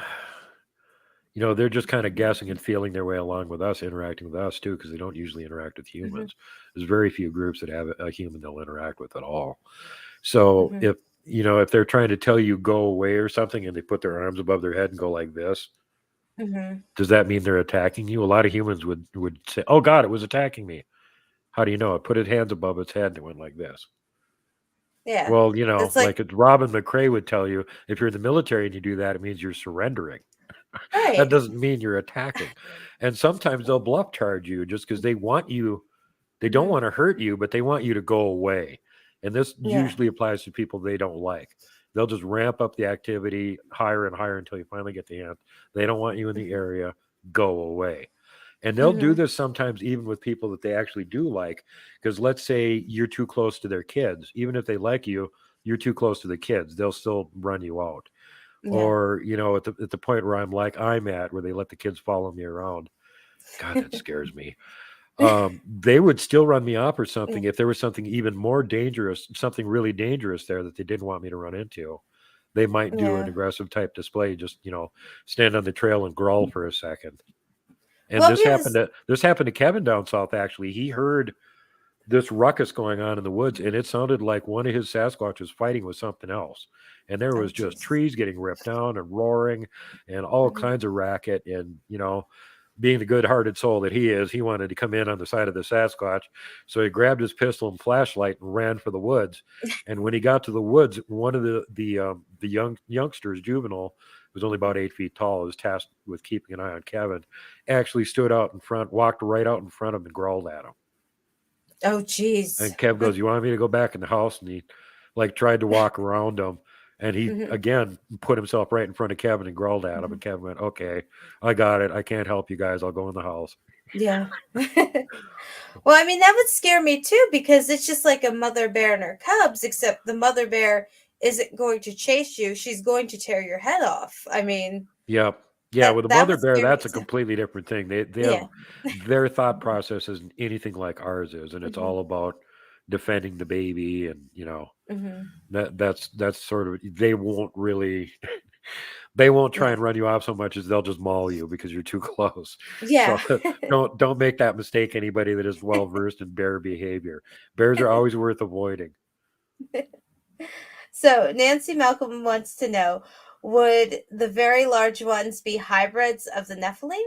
they're just kind of guessing and feeling their way along with us, interacting with us too, because they don't usually interact with Mm-hmm. humans. There's very few groups that have a human they'll interact with at all. So Mm-hmm. if they're trying to tell you go away or something and they put their arms above their head and go like this, Mm-hmm. does that mean they're attacking you? A lot of humans would say, "Oh God, it was attacking me." How do you know? It put its hands above its head and it went like this. Yeah. Well, It's like, like Robin McCrae would tell you, if you're in the military and you do that, it means you're surrendering. That right. doesn't mean you're attacking. And sometimes they'll bluff charge you just because they want you, they don't Mm-hmm. want to hurt you, but they want you to go away. And this Yeah. usually applies to people they don't like. They'll just ramp up the activity higher and higher until you finally get the hint. They don't want you in the Mm-hmm. area. Go away. And they'll do Mm-hmm. this sometimes even with people that they actually do like. Because let's say you're too close to their kids. Even if they like you, you're too close to the kids. They'll still run you out. Yeah. Or, at the point where I'm at, where they let the kids follow me around. God, that scares me. They would still run me off or something if there was something even more dangerous, something really dangerous there that they didn't want me to run into. They might do an Yeah. aggressive type display, just stand on the trail and growl for a second. And Well, this happened to Kevin down south. Actually, he heard this ruckus going on in the woods, and it sounded like one of his Sasquatches fighting with something else. And there oh, was just Jesus. trees getting ripped down and roaring, and all Mm-hmm. kinds of racket. And being the good-hearted soul that he is, he wanted to come in on the side of the Sasquatch. So he grabbed his pistol and flashlight and ran for the woods. And when he got to the woods, one of the youngsters, juvenile, was only about 8 feet tall, was tasked with keeping an eye on Kevin, actually stood out in front, walked right out in front of him and growled at him. Oh, jeez. And Kev goes, "You want me to go back in the house?" And he tried to walk around him. And he Mm-hmm. again put himself right in front of Kevin and growled at him. Mm-hmm. And Kevin went, "Okay, I got it. I can't help you guys. I'll go in the house." Yeah. Well, I mean, that would scare me too, because it's just like a mother bear and her cubs, except the mother bear isn't going to chase you. She's going to tear your head off. I mean, Yep. Yeah, that with a that mother would bear, scare me that's a too. completely different thing. They Yeah. have their thought process isn't anything like ours is, and it's Mm-hmm. all about defending the baby, and Mm-hmm. that's sort of they won't really they won't try Yeah. and run you off so much as they'll just maul you because you're too close. So Yeah. don't make that mistake, anybody that is well versed in bear behavior. Bears are always worth avoiding. So Nancy Malcolm wants to know, would the very large ones be hybrids of the Nephilim?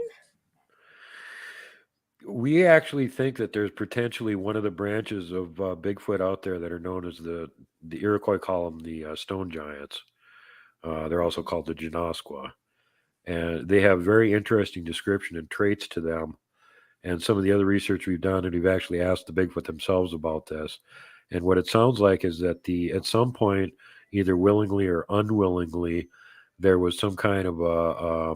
We actually think that there's potentially one of the branches of Bigfoot out there that are known as the Iroquois call them the stone giants. They're also called the Janoskwa, and they have very interesting description and traits to them. And some of the other research we've done, and we've actually asked the Bigfoot themselves about this. And what it sounds like is that at some point, either willingly or unwillingly, there was some kind of a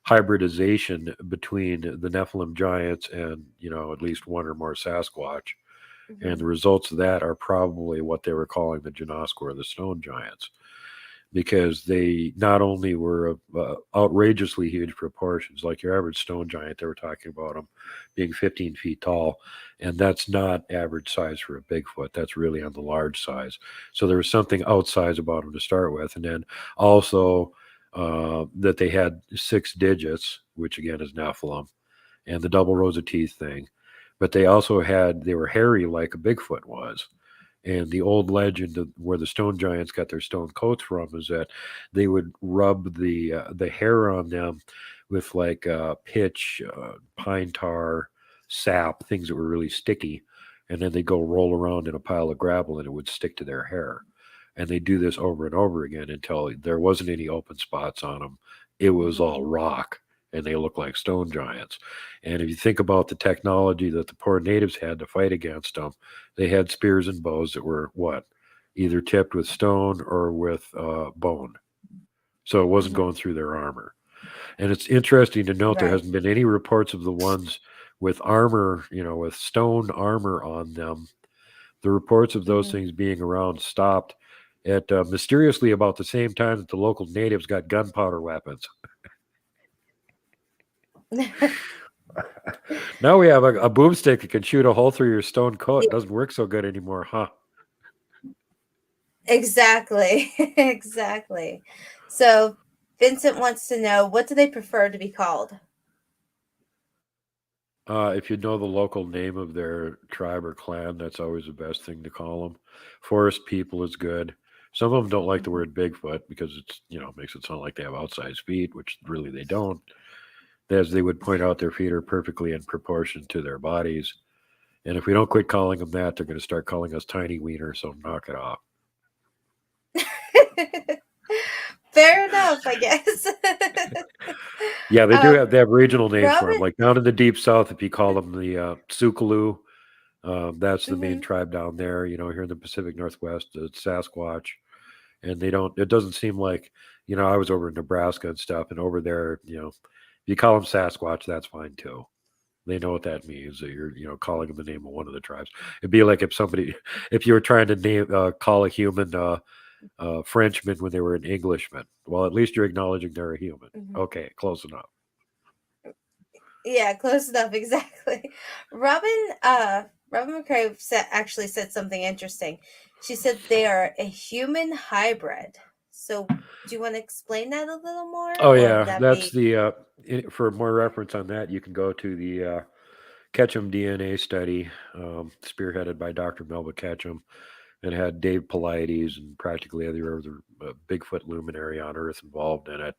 hybridization between the Nephilim giants and at least one or more Sasquatch. And Mm-hmm. the results of that are probably what they were calling the Janoska or the stone giants, because they not only were of outrageously huge proportions, like your average stone giant, they were talking about them being 15 feet tall, and that's not average size for a Bigfoot. That's really on the large size. So there was something outsized about them to start with, and then also that they had 6 digits, which again is Nephilim, and the double rows of teeth thing. But they also they were hairy like a Bigfoot was. And the old legend of where the stone giants got their stone coats from is that they would rub the hair on them with like pitch, pine tar, sap, things that were really sticky, and then they'd go roll around in a pile of gravel and it would stick to their hair. And they do this over and over again until there wasn't any open spots on them. It was Mm-hmm. all rock, and they look like stone giants. And if you think about the technology that the poor natives had to fight against them, they had spears and bows that were what? Either tipped with stone or with bone. So it wasn't Mm-hmm. going through their armor. And it's interesting to note there Right. hasn't been any reports of the ones with armor, with stone armor on them. The reports of those Mm-hmm. things being around stopped at mysteriously about the same time that the local natives got gunpowder weapons. Now we have a boomstick that can shoot a hole through your stone coat. It doesn't work so good anymore, huh? Exactly. Exactly. So Vincent wants to know, what do they prefer to be called? If you know the local name of their tribe or clan, that's always the best thing to call them. Forest people is good. Some of them don't like the Mhm. word Bigfoot because it's, makes it sound like they have outsized feet, which really they don't. As they would point out, their feet are perfectly in proportion to their bodies. And if we don't quit calling them that, they're going to start calling us tiny wiener. So knock it off. Fair enough, I guess. Yeah, they have regional names for them. Robin. Like down in the deep south, if you call them the Sukaloo, that's the main Hmm. tribe down there. Here in the Pacific Northwest, it's Sasquatch, and they don't. It doesn't seem like I was over in Nebraska and stuff, and over there, if you call them Sasquatch, that's fine too. They know what that means. That you're calling them the name of one of the tribes. It'd be like if you were trying to call a human Frenchman when they were an Englishman. Well, at least you're acknowledging they're a human. Hmm. Okay, close enough. Yeah, close enough, exactly. Robin, Robin McCrae actually said something interesting. She said they are a human hybrid. So, do you want to explain that a little more, Oh or would yeah, that that's be? the for more reference on that, you can go to the Ketchum DNA study, spearheaded by Dr. Melba Ketchum, and had Dave Paulides and practically every other Bigfoot luminary on Earth involved in it.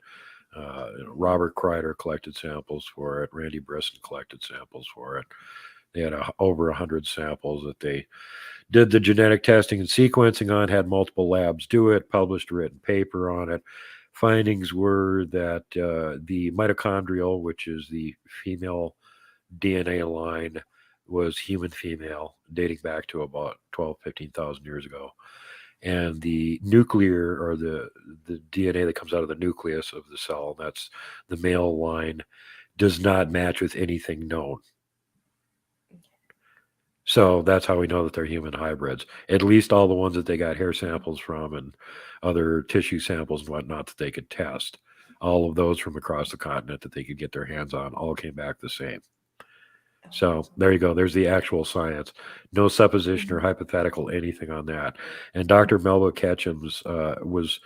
Robert Kreider collected samples for it. Randy Brisson collected samples for it. They had over 100 samples that they did the genetic testing and sequencing on, had multiple labs do it, published a written paper on it. Findings were that the mitochondrial, which is the female DNA line, was human female, dating back to about 12, 15,000 years ago. And the nuclear, or the DNA that comes out of the nucleus of the cell, that's the male line, does not match with anything known. So that's how we know that they're human hybrids. At least all the ones that they got hair samples from and other tissue samples and whatnot that they could test. All of those from across the continent that they could get their hands on all came back the same. So there you go. There's the actual science. No supposition or Mhm. hypothetical anything on that. And Dr. Melba Ketchum's was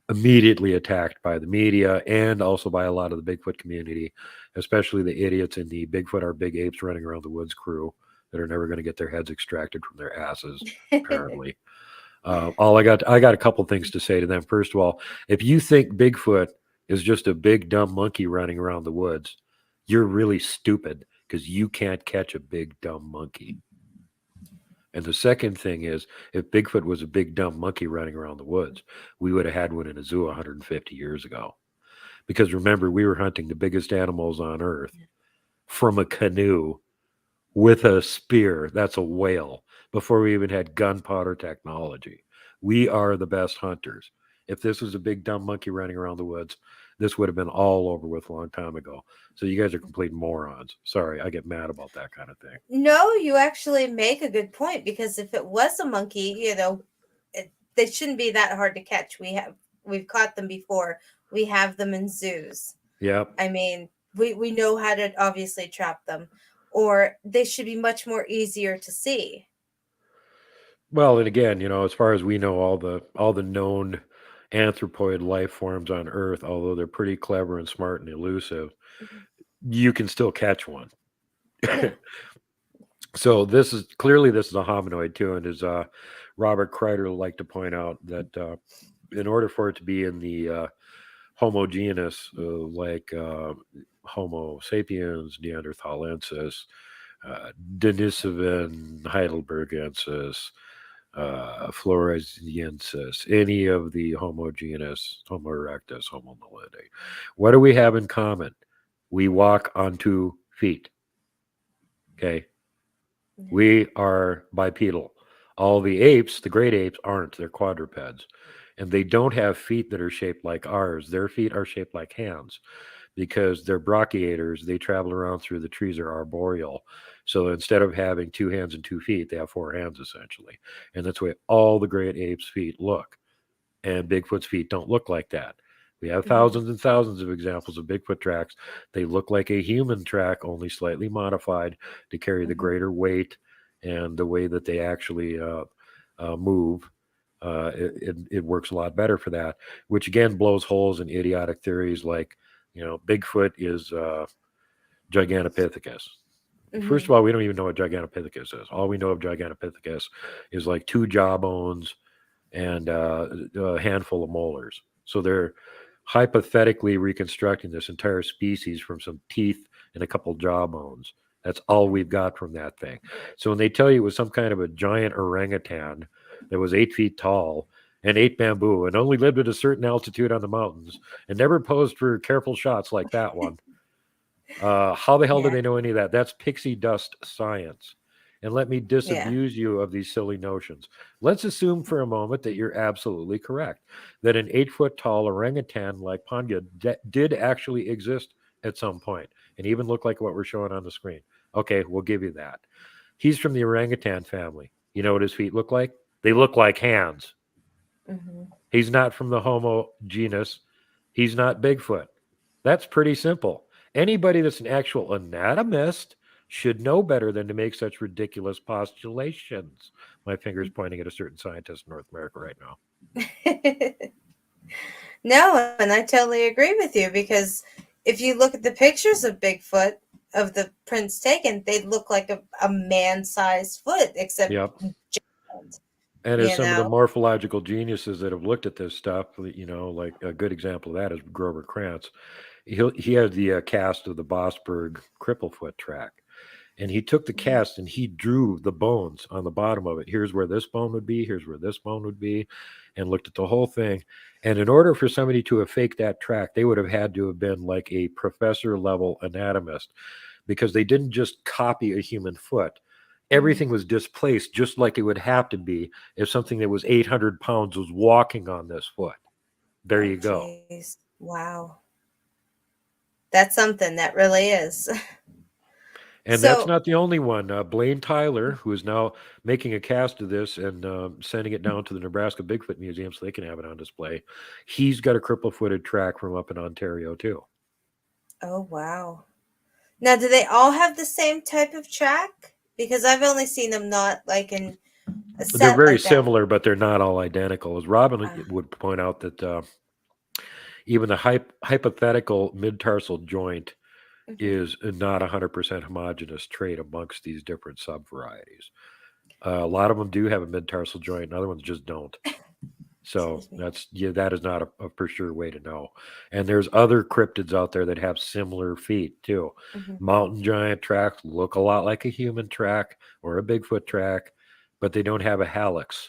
immediately attacked by the media and also by a lot of the Bigfoot community, especially the idiots in the Bigfoot are big apes running around the woods crew that are never going to get their heads extracted from their asses, apparently. I got a couple things to say to them. First of all, if you think Bigfoot is just a big dumb monkey running around the woods, you're really stupid because you can't catch a big dumb monkey. And the second thing is, if Bigfoot was a big dumb monkey running around the woods, we would have had one in a zoo 150 years ago. Because remember, we were hunting the biggest animals on earth from a canoe with a spear. That's a whale. Before we even had gunpowder technology, we are the best hunters. If this was a big dumb monkey running around the woods, this would have been all over with a long time ago. So you guys are complete morons. Sorry, I get mad about that kind of thing. No, you actually make a good point, because if it was a monkey, they shouldn't be that hard to catch. We've caught them before. We have them in zoos. Yep. I mean, we know how to obviously trap them, or they should be much more easier to see. Well, and again, as far as we know, all the known anthropoid life forms on Earth, although they're pretty clever and smart and elusive, Mhm. you can still catch one. Yeah. So this is a hominoid too, and as Robert Kreider like to point out that in order for it to be in the Homo genus, like Homo sapiens, Neanderthalensis, Denisovan, Heidelbergensis, Floresiensis, any of the Homo genus, Homo erectus, Homo naledi. What do we have in common? We walk on 2 feet. Okay. Yeah. We are bipedal. All the apes, the great apes, aren't. They're quadrupeds. And they don't have feet that are shaped like ours. Their feet are shaped like hands because they're brachiators. They travel around through the trees, are arboreal. So instead of having 2 hands and 2 feet, they have 4 hands essentially. And that's the way all the great apes' feet look. And Bigfoot's feet don't look like that. We have Mhm. thousands and thousands of examples of Bigfoot tracks. They look like a human track, only slightly modified to carry the Mhm. greater weight and the way that they actually move. it works a lot better for that, which again blows holes in idiotic theories like, Bigfoot is Gigantopithecus. First Mm-hmm. of all, we don't even know what Gigantopithecus is. All we know of Gigantopithecus is like 2 jawbones and a handful of molars. So they're hypothetically reconstructing this entire species from some teeth and a couple jawbones. That's all we've got from that thing. So when they tell you it was some kind of a giant orangutan that was 8 feet tall and ate bamboo and only lived at a certain altitude on the mountains and never posed for careful shots like that one, how the hell do Yeah. they know any of that? That's pixie dust science. And let me Yeah. disabuse you of these silly notions. Let's assume for a moment that you're absolutely correct, that an 8 foot tall orangutan like Panya did actually exist at some point and even look like what we're showing on the screen. Okay, we'll give you that. He's from the orangutan family. You know what his feet look like? They look like hands. Mm-hmm. He's not from the Homo genus. He's not Bigfoot. That's pretty simple. Anybody that's an actual anatomist should know better than to make such ridiculous postulations. My finger's pointing at a certain scientist in North America right now. No, and I totally agree with you, because if you look at the pictures of Bigfoot, of the prints taken, they look like a man-sized foot, except Yep. giant, And as you some of the know? morphological geniuses that have looked at this stuff, like a good example of that is Grover Krantz. He had the cast of the Bosberg Cripplefoot track. And he took the Mhm. cast and he drew the bones on the bottom of it. Here's where this bone would be. Here's where this bone would be, and looked at the whole thing. And in order for somebody to have faked that track, they would have had to have been like a professor level anatomist, because they didn't just copy a human foot. Mhm. Everything was displaced just like it would have to be if something that was 800 pounds was walking on this foot. There Oh, you go. geez. Wow. That's something, that really is. And that's So, not the only one. Blaine Tyler, who is now making a cast of this and sending it down to the Nebraska Bigfoot Museum so they can have it on display, he's got a cripple-footed track from up in Ontario too. oh, wow. Now, do they all have the same type of track? Because I've only seen them not like in a They're set very like that. similar, but they're not all identical. As Robin Uh, would point out, that even the hypothetical mid-tarsal joint mhm. is not a 100% homogeneous trait amongst these different subvarieties. A lot of them do have a mid-tarsal joint, and other ones just don't. So Excuse me. that is not a for sure way to know. And there's other cryptids out there that have similar feet too. Mhm. Mountain giant tracks look a lot like a human track or a Bigfoot track, but they don't have a hallux.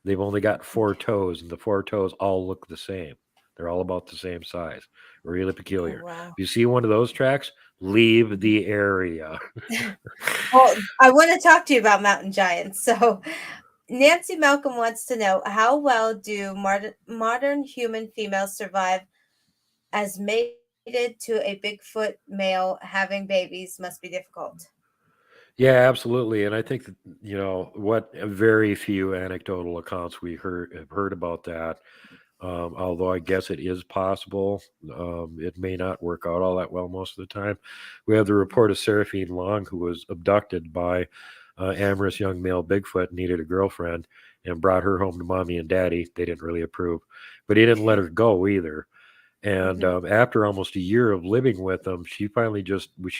They've only got 4 toes, and the 4 toes all look the same. They're all about the same size. Really Oh, peculiar. wow. If you see one of those tracks, leave Mhm. the area. Well, I want to talk to you about mountain giants. So, Nancy Malcolm wants to know, how well do modern human females survive as mated to a Bigfoot male? Having babies must be difficult. Yeah, absolutely. And I think that, what very few anecdotal accounts we have heard about that. Although I guess it is possible. It may not work out all that well most of the time. We have the report of Seraphine Long, who was abducted by amorous young male Bigfoot, needed a girlfriend, and brought her home to mommy and daddy. They didn't really approve, but he didn't let her go either. And Mhm. after almost a year of living with them, she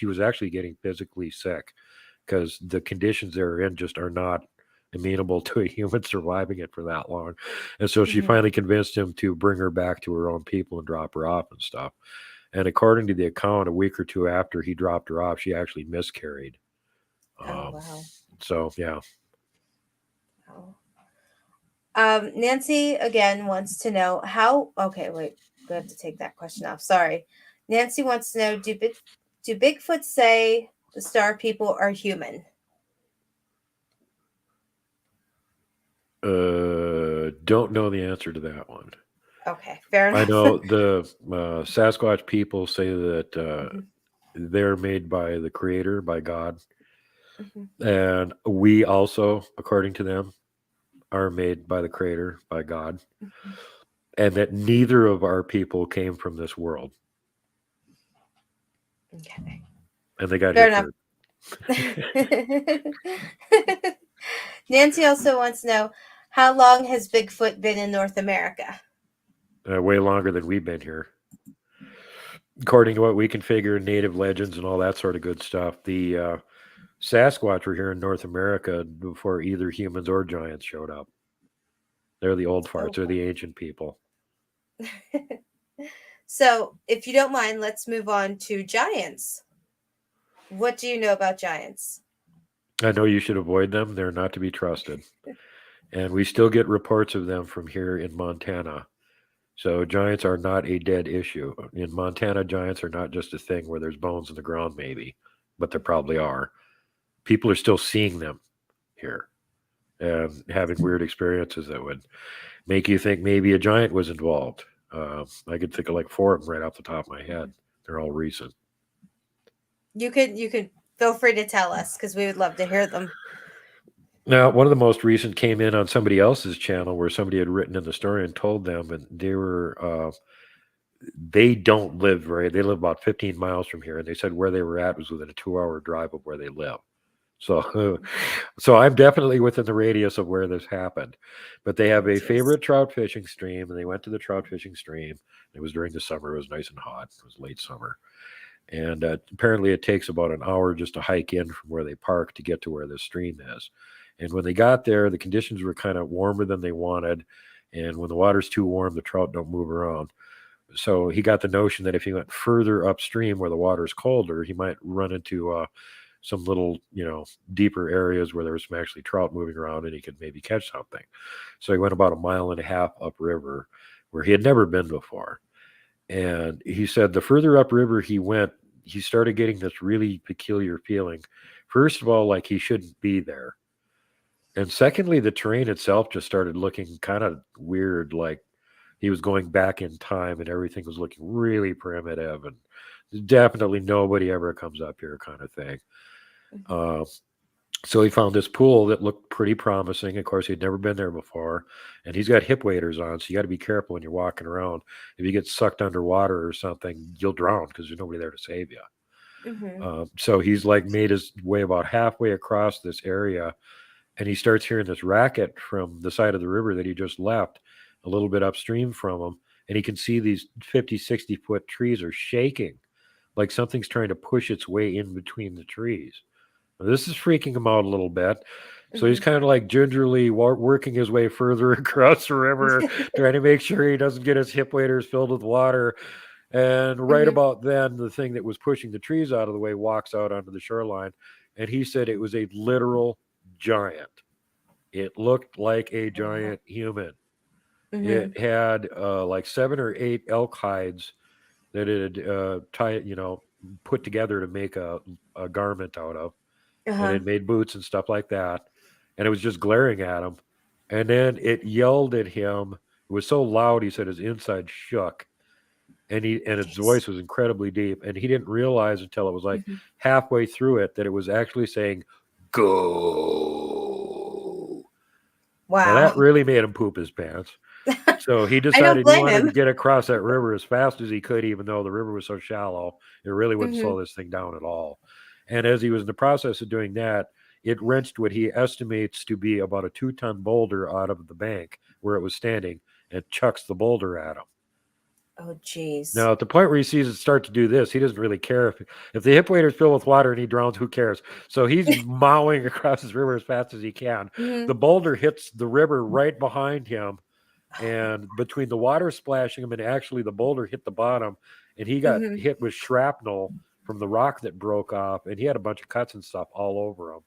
was actually getting physically sick, because the conditions they're in just are not amenable to a human surviving it for that long. And so she Mhm. finally convinced him to bring her back to her own people and drop her off and stuff. And according to the account, a week or two after he dropped her off, she actually miscarried. Oh, Um, wow. so, yeah. Wow. Nancy again wants to know how. Okay, wait. We have to take that question off. Sorry. Nancy wants to know, do Bigfoot say the star people are human? Don't know the answer to that one. Okay, fair I enough. know the Sasquatch people say that Mhm. they're made by the Creator, by God. Mhm. And we also, according to them, are made by the Creator, by God, Mhm. and that neither of our people came from this world, Okay, and they got fair here enough. first. Nancy also wants to know, How long has Bigfoot been in North America? Way longer than we've been here. According to what we can figure, native legends and all that sort of good stuff, the Sasquatch were here in North America before either humans or giants showed up. They're the old farts. They're the ancient people. So, if you don't mind, let's move on to giants. What do you know about giants? I know you should avoid them. They're not to be trusted. And we still get reports of them from here in Montana. So giants are not a dead issue. In Montana, giants are not just a thing where there's bones in the ground, maybe, but there probably are. People are still seeing them here and having weird experiences that would make you think maybe a giant was involved. I could think of like 4 of them right off the top of my head. They're all recent. You could feel free to tell us because we would love to hear them. Now, one of the most recent came in on somebody else's channel where somebody had written in the story and told them, and they don't live they live about 15 miles from here, and they said where they were at was within a 2-hour drive of where they live. So, so I'm definitely within the radius of where this happened. But they have a favorite trout fishing stream, and they went to the trout fishing stream. It was during the summer. It was nice and hot. It was late summer. And apparently it takes about an hour just to hike in from where they park to get to where the stream is. And when they got there, the conditions were kind of warmer than they wanted. And when the water's too warm, the trout don't move around. So he got the notion that if he went further upstream where the water's colder, he might run into some little, deeper areas where there was some actually trout moving around and he could maybe catch something. So he went about 1.5 miles upriver where he had never been before. And he said the further upriver he went, he started getting this really peculiar feeling. First of all, like he shouldn't be there. And secondly, the terrain itself just started looking kind of weird, like he was going back in time and everything was looking really primitive and definitely nobody ever comes up here kind of thing. So he found this pool that looked pretty promising. Of course, he'd never been there before. And he's got hip waders on, so you got to be careful when you're walking around. If you get sucked underwater or something, you'll drown because there's nobody there to save you. Mm-hmm. So he's like made his way about halfway across this area. And he starts hearing this racket from the side of the river that he just left, a little bit upstream from him. And he can see these 50, 60-foot trees are shaking, like something's trying to push its way in between the trees. Now, this is freaking him out a little bit. So he's kind of like gingerly working his way further across the river, trying to make sure he doesn't get his hip waders filled with water. And right about then, the thing that was pushing the trees out of the way walks out onto the shoreline. And he said it was a literal giant. It looked like a giant human. It had like 7 or 8 elk hides that it had put together to make a garment out of. And it made boots and stuff like that. And it was just glaring at him. And then it yelled at him. It was so loud, he said his inside shook. And its voice was incredibly deep. And he didn't realize until it was like halfway through it that it was actually saying, "Go." Wow. Now that really made him poop his pants. So he decided he wanted to get across that river as fast as he could, even though the river was so shallow. It really wouldn't slow this thing down at all. And as he was in the process of doing that, it wrenched what he estimates to be about a 2-ton boulder out of the bank where it was standing and chucks the boulder at him. Oh, geez. Now, at the point where he sees it start to do this, he doesn't really care. If the hip wader's filled with water and he drowns, who cares? So he's mowing across this river as fast as he can. The boulder hits the river right behind him. And between the water splashing him and actually the boulder hit the bottom, and he got hit with shrapnel from the rock that broke off, and he had a bunch of cuts and stuff all over him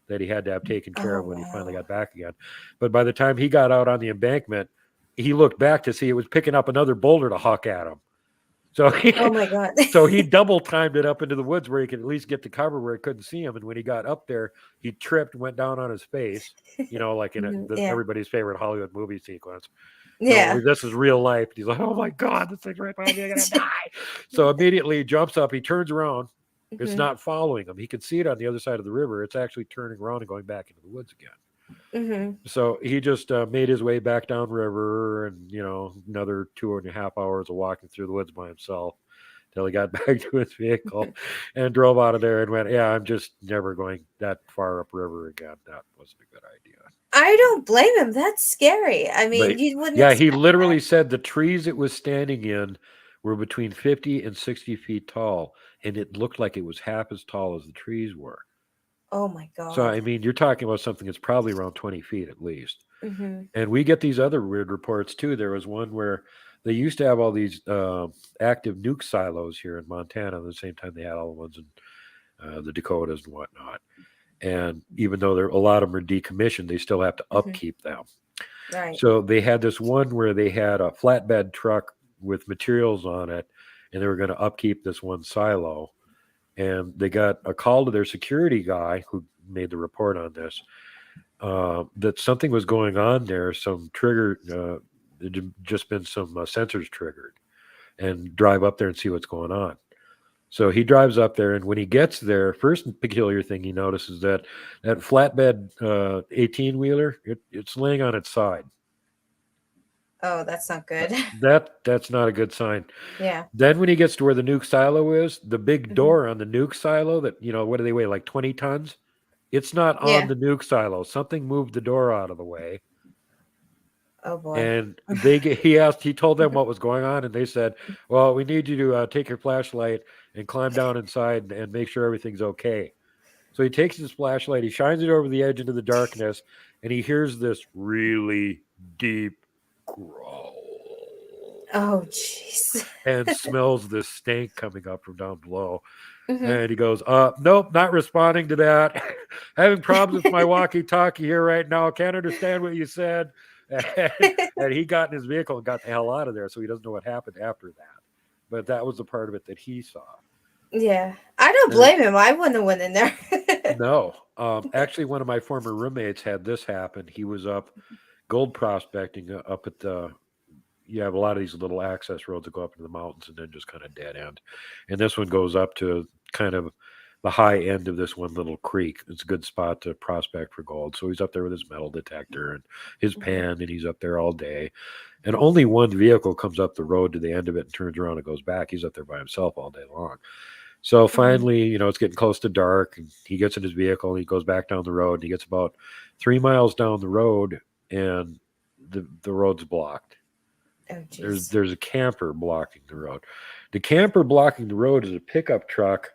that he had to have taken care of when he finally got back again. But by the time he got out on the embankment, he looked back to see it was picking up another boulder to huck at him. So oh my God. So he double timed it up into the woods where he could at least get to cover where he couldn't see him. And when he got up there, he tripped, went down on his face, like in everybody's favorite Hollywood movie sequence. Yeah. No, this is real life. He's like, oh my God, this thing's right behind me. I'm going to die. So immediately he jumps up. He turns around. It's not following him. He can see it on the other side of the river. It's actually turning around and going back into the woods again. So he just made his way back downriver and, another 2.5 hours of walking through the woods by himself till he got back to his vehicle and drove out of there and went, I'm just never going that far upriver again. That wasn't a good idea. I don't blame him. That's scary. I mean, But you wouldn't yeah, he expect literally said the trees it was standing in were between 50 and 60 feet tall, and it looked like it was half as tall as the trees were. oh my So, God. I mean, you're talking about something that's probably around 20 feet at least. Mm-hmm. And we get these other weird reports too. There was one where they used to have all these active nuke silos here in Montana at the same time they had all the ones in the Dakotas and whatnot. And even though a lot of them are decommissioned, they still have to Mm-hmm. upkeep them. Right. So they had this one where they had a flatbed truck with materials on it, and they were going to upkeep this one silo. And they got a call to their security guy who made the report on this that something was going on there. Some trigger, there'd just been some sensors triggered, and drive up there and see what's going on. So he drives up there, and when he gets there, first peculiar thing he notices that flatbed 18-wheeler, it's laying on its side. Oh, that's not good. That's not a good sign. Yeah. Then when he gets to where the nuke silo is, the big Mm-hmm. door on the nuke silo that, what do they weigh, like 20 tons? It's not on Yeah. the nuke silo. Something moved the door out of the way. Oh boy. And he told them what was going on, and they said, well, we need you to take your flashlight and climb down inside and make sure everything's okay. So he takes his flashlight, he shines it over the edge into the darkness, and he hears this really deep growl. Oh jeez. And smells this stank coming up from down below. Mm-hmm. And he goes, nope, not responding to that. Having problems with my walkie-talkie here right now. Can't understand what you said. And he got in his vehicle and got the hell out of there. So he doesn't know what happened after that. But that was the part of it that he saw. Yeah. I don't blame him. I wouldn't have went in there. No. Actually, one of my former roommates had this happen. He was up gold prospecting up at you have a lot of these little access roads that go up into the mountains and then just kind of dead end. And this one goes up to kind of the high end of this one little creek. It's a good spot to prospect for gold. So he's up there with his metal detector and his pen, and he's up there all day. And only one vehicle comes up the road to the end of it and turns around and goes back. He's up there by himself all day long. So finally, it's getting close to dark, and he gets in his vehicle and he goes back down the road, and he gets about 3 miles down the road, and the road's blocked. Oh, there's a camper blocking the road. The camper blocking the road is a pickup truck,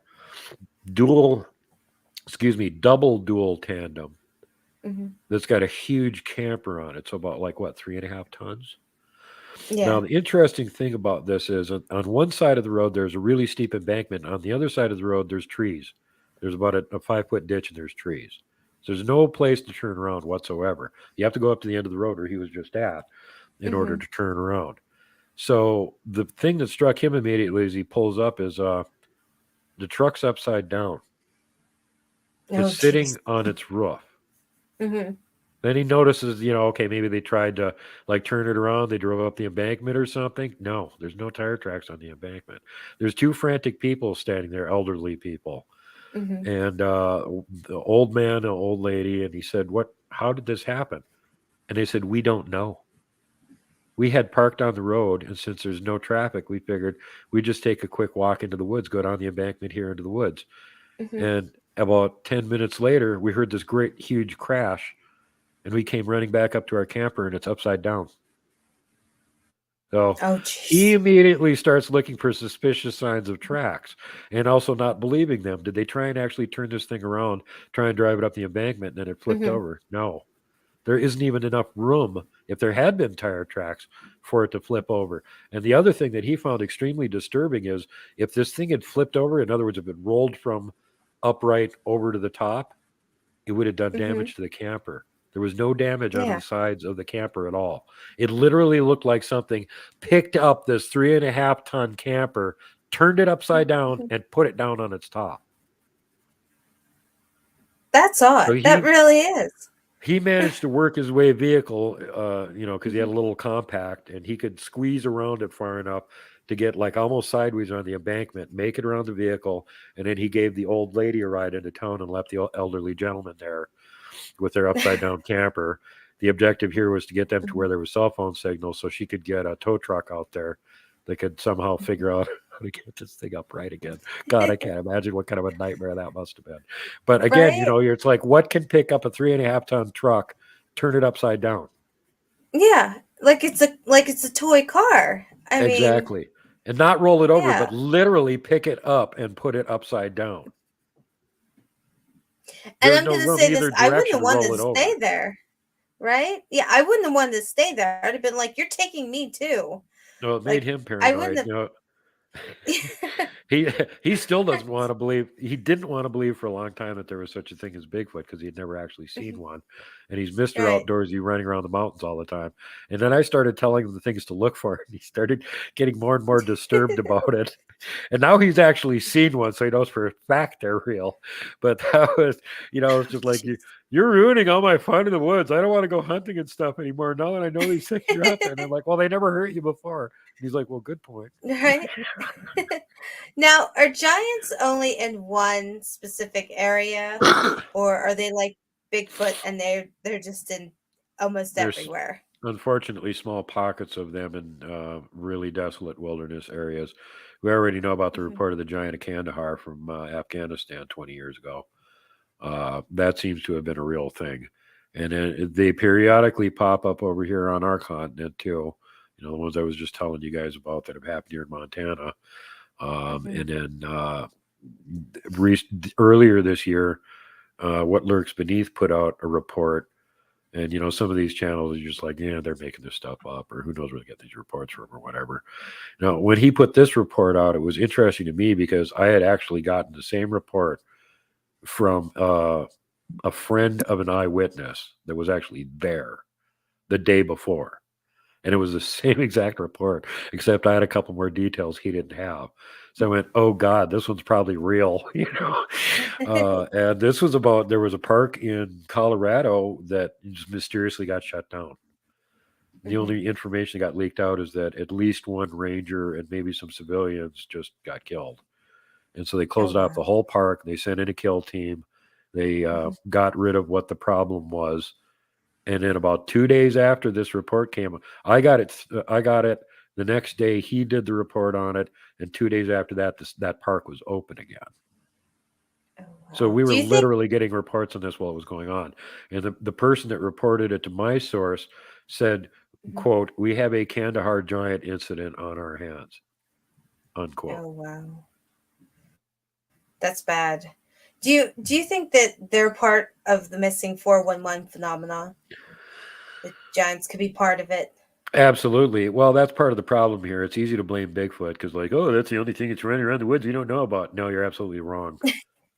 double dual tandem. Mm-hmm. That's got a huge camper on it. So about 3.5 tons. Yeah. Now, the interesting thing about this is on one side of the road, there's a really steep embankment. On the other side of the road, there's trees. There's about a 5-foot ditch, and there's trees. So there's no place to turn around whatsoever. You have to go up to the end of the road where he was just at in order to turn around. So the thing that struck him immediately as he pulls up is the truck's upside down. It's sitting on its roof. Mm-hmm. Then he notices, okay, maybe they tried to turn it around. They drove up the embankment or something. No, there's no tire tracks on the embankment. There's 2 frantic people standing there, elderly people. Mm-hmm. And the old man, an old lady, and he said, how did this happen? And they said, we don't know. We had parked on the road, and since there's no traffic, we figured we'd just take a quick walk into the woods, go down the embankment here into the woods. Mm-hmm. And about 10 minutes later, we heard this great, huge crash, and we came running back up to our camper, and it's upside down. So he immediately starts looking for suspicious signs of tracks and also not believing them. Did they try and actually turn this thing around, try and drive it up the embankment, and then it flipped over? No. There isn't even enough room, if there had been tire tracks, for it to flip over. And the other thing that he found extremely disturbing is if this thing had flipped over, in other words, if it rolled from upright over to the top, it would have done damage to the camper. There was no damage on the sides of the camper at all. It literally looked like something picked up this 3.5 ton camper, turned it upside down, and put it down on its top. That's odd. So that really is. He managed to work his way vehicle, because he had a little compact, and he could squeeze around it far enough to get almost sideways on the embankment, make it around the vehicle, and then he gave the old lady a ride into town and left the elderly gentleman there with their upside-down camper. The objective here was to get them to where there was cell phone signal so she could get a tow truck out there that could somehow figure out how to get this thing upright again. God, I can't imagine what kind of a nightmare that must have been. But again, it's like, what can pick up a 3.5 ton truck turn it upside down. Yeah, like it's a toy car. I mean, Exactly. And not roll it over, yeah. but literally pick it up and put it upside down. And There's I'm no gonna room say this: either I wouldn't direction have to wanted roll to it stay over. there, right? Yeah, I wouldn't have wanted to stay there. I'd have been like, "You're taking me too." No, it made Like, him I wouldn't paranoid. have. he he still doesn't want to believe. He didn't want to believe for a long time that there was such a thing as Bigfoot because he had never actually seen one, and he's Mister Right. Outdoorsy running around the mountains all the time. And then I started telling him the things to look for, and he started getting more and more disturbed about it. And now he's actually seen one, so he knows for a fact they're real. But that was, it's just like you're ruining all my fun in the woods. I don't want to go hunting and stuff anymore. Now that I know these things are out there, and I'm like, well, they never hurt you before. And he's like, well, good point. Right. Now, are giants only in one specific area, or are they like Bigfoot and they're just in almost There's everywhere? unfortunately small pockets of them in really desolate wilderness areas. We already know about the Mhm. report of the giant of Kandahar from Afghanistan 20 years ago. That seems to have been a real thing. And then they periodically pop up over here on our continent too. The ones I was just telling you guys about that have happened here in Montana. Mhm. And then earlier this year, What Lurks Beneath put out a report. And some of these channels are just like, yeah, they're making this stuff up, or who knows where they get these reports from, or whatever. Now, when he put this report out, it was interesting to me because I had actually gotten the same report from a friend of an eyewitness that was actually there the day before. And it was the same exact report, except I had a couple more details he didn't have. So I went, oh God, this one's probably real, And this was about, there was a park in Colorado that just mysteriously got shut down. The Mhm. only information that got leaked out is that at least one ranger and maybe some civilians just got killed. And so they Oh closed off the wow. whole park. They sent in a kill team. They Mhm. got rid of what the problem was. And then about 2 days after this report came, I got it. I got it the next day. He did the report on it, and 2 days after that, that park was open again. Oh So wow. we Do were you think? literally getting reports on this while it was going on. And the person that reported it to my source said, Mhm. quote, we have a Kandahar giant incident on our hands, unquote. Oh wow. That's bad. Do you think that they're part of the missing 411 phenomena? The giants could be part of it. Absolutely. Well, that's part of the problem here. It's easy to blame Bigfoot because, like, oh, that's the only thing that's running around the woods you don't know about. No, you're absolutely wrong.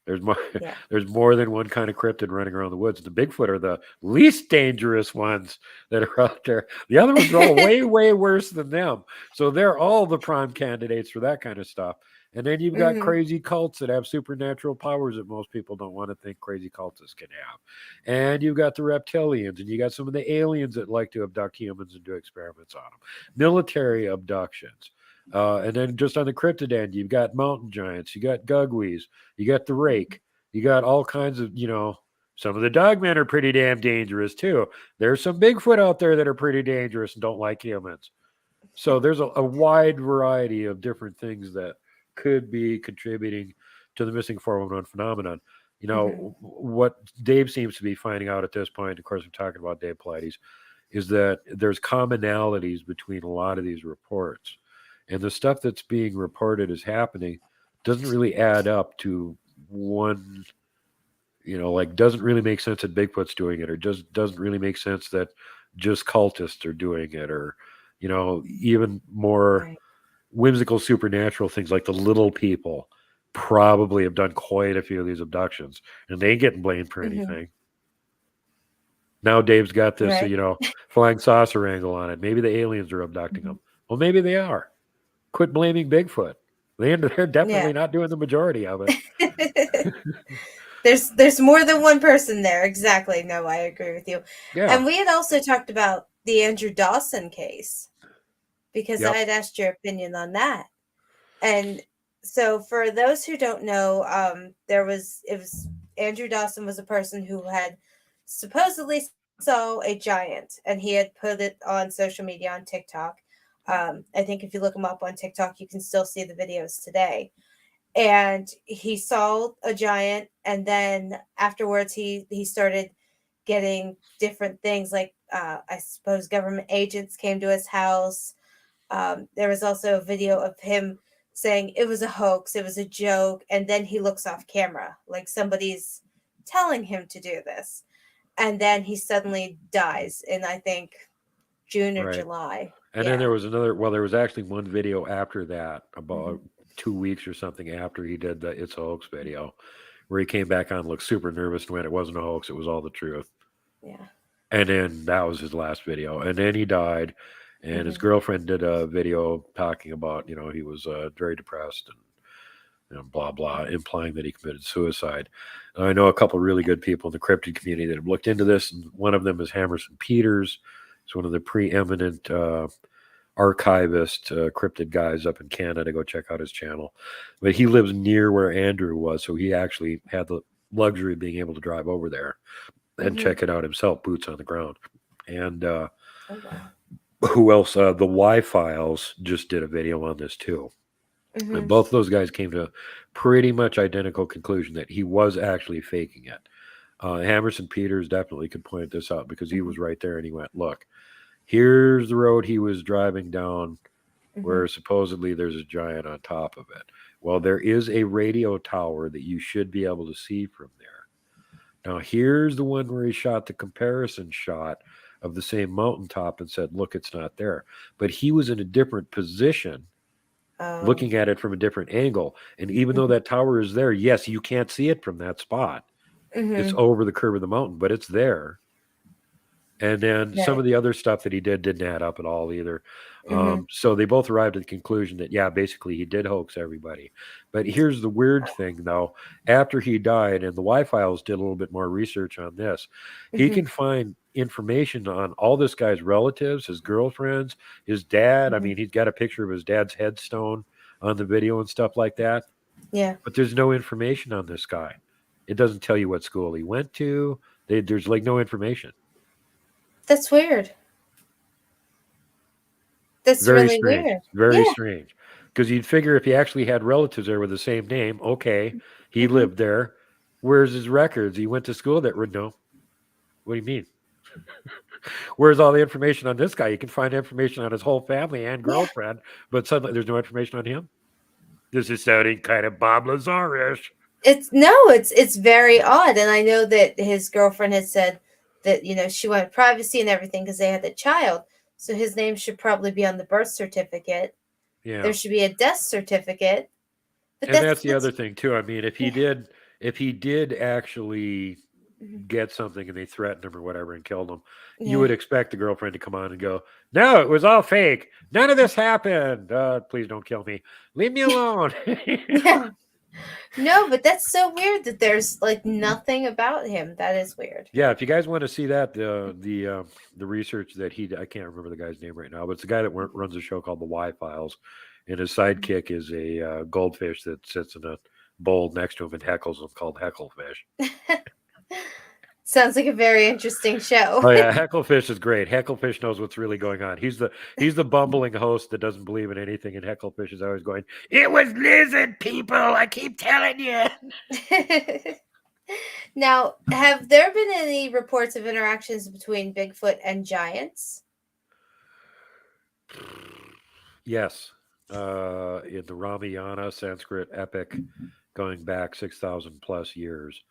There's more. Yeah. There's more than one kind of cryptid running around the woods. The Bigfoot are the least dangerous ones that are out there. The other ones are all way, way worse than them. So they're all the prime candidates for that kind of stuff. And then you've got Mhm. crazy cults that have supernatural powers that most people don't want to think crazy cultists can have. And you've got the reptilians, and you got some of the aliens that like to abduct humans and do experiments on them. Military abductions. And then just on the cryptid end, you've got mountain giants, you got gugwies, you got the Mhm. rake. You got all kinds of, some of the dogmen are pretty damn dangerous too. There's some Bigfoot out there that are pretty dangerous and don't like humans. So there's a wide variety of different things that could be contributing to the missing 411 phenomenon. Mhm. What Dave seems to be finding out at this point, of course, we're talking about Dave Pilates, is that there's commonalities between a lot of these reports. And the stuff that's being reported as happening doesn't really add up to one, like doesn't really make sense that Bigfoot's doing it, or just doesn't really make sense that just cultists are doing it, or, even more Right. whimsical supernatural things like the little people probably have done quite a few of these abductions and they ain't getting blamed for Mhm. anything. Now Dave's got this, Right. flying saucer angle on it. Maybe the aliens are abducting Mhm. them. Well, maybe they are. Quit blaming Bigfoot. They're Yeah. definitely not doing the majority of it. There's more than one person there. Exactly. No, I agree with you. Yeah. And we had also talked about the Andrew Dawson case because I Yep. had asked your opinion on that. And so for those who don't know, it was Andrew Dawson was a person who had supposedly saw a giant and he had put it on social media on TikTok. I think if you look him up on TikTok, you can still see the videos today. And he saw a giant, and then afterwards he started getting different things, like I suppose government agents came to his house. There was also a video of him saying it was a hoax, it was a joke, and then he looks off camera like somebody's telling him to do this, and then he suddenly dies in, I think, June or Right. July. And then there was another, well, there was actually one video after that, about 2 weeks or something after he did the It's a Hoax video, where he came back on, looked super nervous, and went, it wasn't a hoax, it was all the truth. Yeah. And then that was his last video. And then he died. And his girlfriend did a video talking about, he was very depressed and blah, blah, implying that he committed suicide. And I know a couple really good people in the cryptid community that have looked into this. And one of them is Hammerson Peters. He's one of the preeminent archivist cryptid guys up in Canada. Go check out his channel. But he lives near where Andrew was. So he actually had the luxury of being able to drive over there and check it out himself, boots on the ground. And who else? The Y-Files just did a video on this too. And both those guys came to a pretty much identical conclusion that he was actually faking it. Hammerson Peters definitely could point this out because he was right there and he went, look, here's the road he was driving down where supposedly there's a giant on top of it. Well, there is a radio tower that you should be able to see from there. Now, here's the one where he shot the comparison shot of the same mountaintop and said, look, it's not there. But he was in a different position, looking at it from a different angle. And even though that tower is there, yes, you can't see it from that spot. It's over the curve of the mountain, but it's there. And then some of the other stuff that he did didn't add up at all either. So they both arrived at the conclusion that, yeah, basically he did hoax everybody. But here's the weird thing, though. After he died, and the Y-Files did a little bit more research on this, he can find information on all this guy's relatives, his girlfriends, his dad. I mean, he's got a picture of his dad's headstone on the video and stuff like that. Yeah. But there's no information on this guy. It doesn't tell you what school he went to. There's like no information. That's weird. That's very really strange. weird. Very strange. Because you'd figure if he actually had relatives there with the same name, okay, he lived there. Where's his records? He went to school there. No. What do you mean? Where's all the information on this guy? You can find information on his whole family and girlfriend, but suddenly there's no information on him. This is sounding kind of Bob Lazar-ish. It's very odd. And I know that his girlfriend had said that, she wanted privacy and everything because they had the child. So his name should probably be on the birth certificate. Yeah. There should be a death certificate. But that's the other thing too. I mean, if he did actually get something and they threatened him or whatever and killed him, you would expect the girlfriend to come on and go, no, it was all fake. None of this happened. Please don't kill me. Leave me alone. Yeah. No, but that's so weird that there's like nothing about him. That is weird. Yeah, if you guys want to see that, the research that I can't remember the guy's name right now, but it's the guy that runs a show called the Y-Files, and his sidekick is a goldfish that sits in a bowl next to him and heckles him, called Hecklefish. Sounds like a very interesting show. Oh yeah, Hecklefish is great. Hecklefish knows what's really going on. He's the bumbling host that doesn't believe in anything, and Hecklefish is always going, "It was lizard people. I keep telling you." Now, have there been any reports of interactions between Bigfoot and giants? Yes, in the Ramayana Sanskrit epic, going back 6,000 plus years.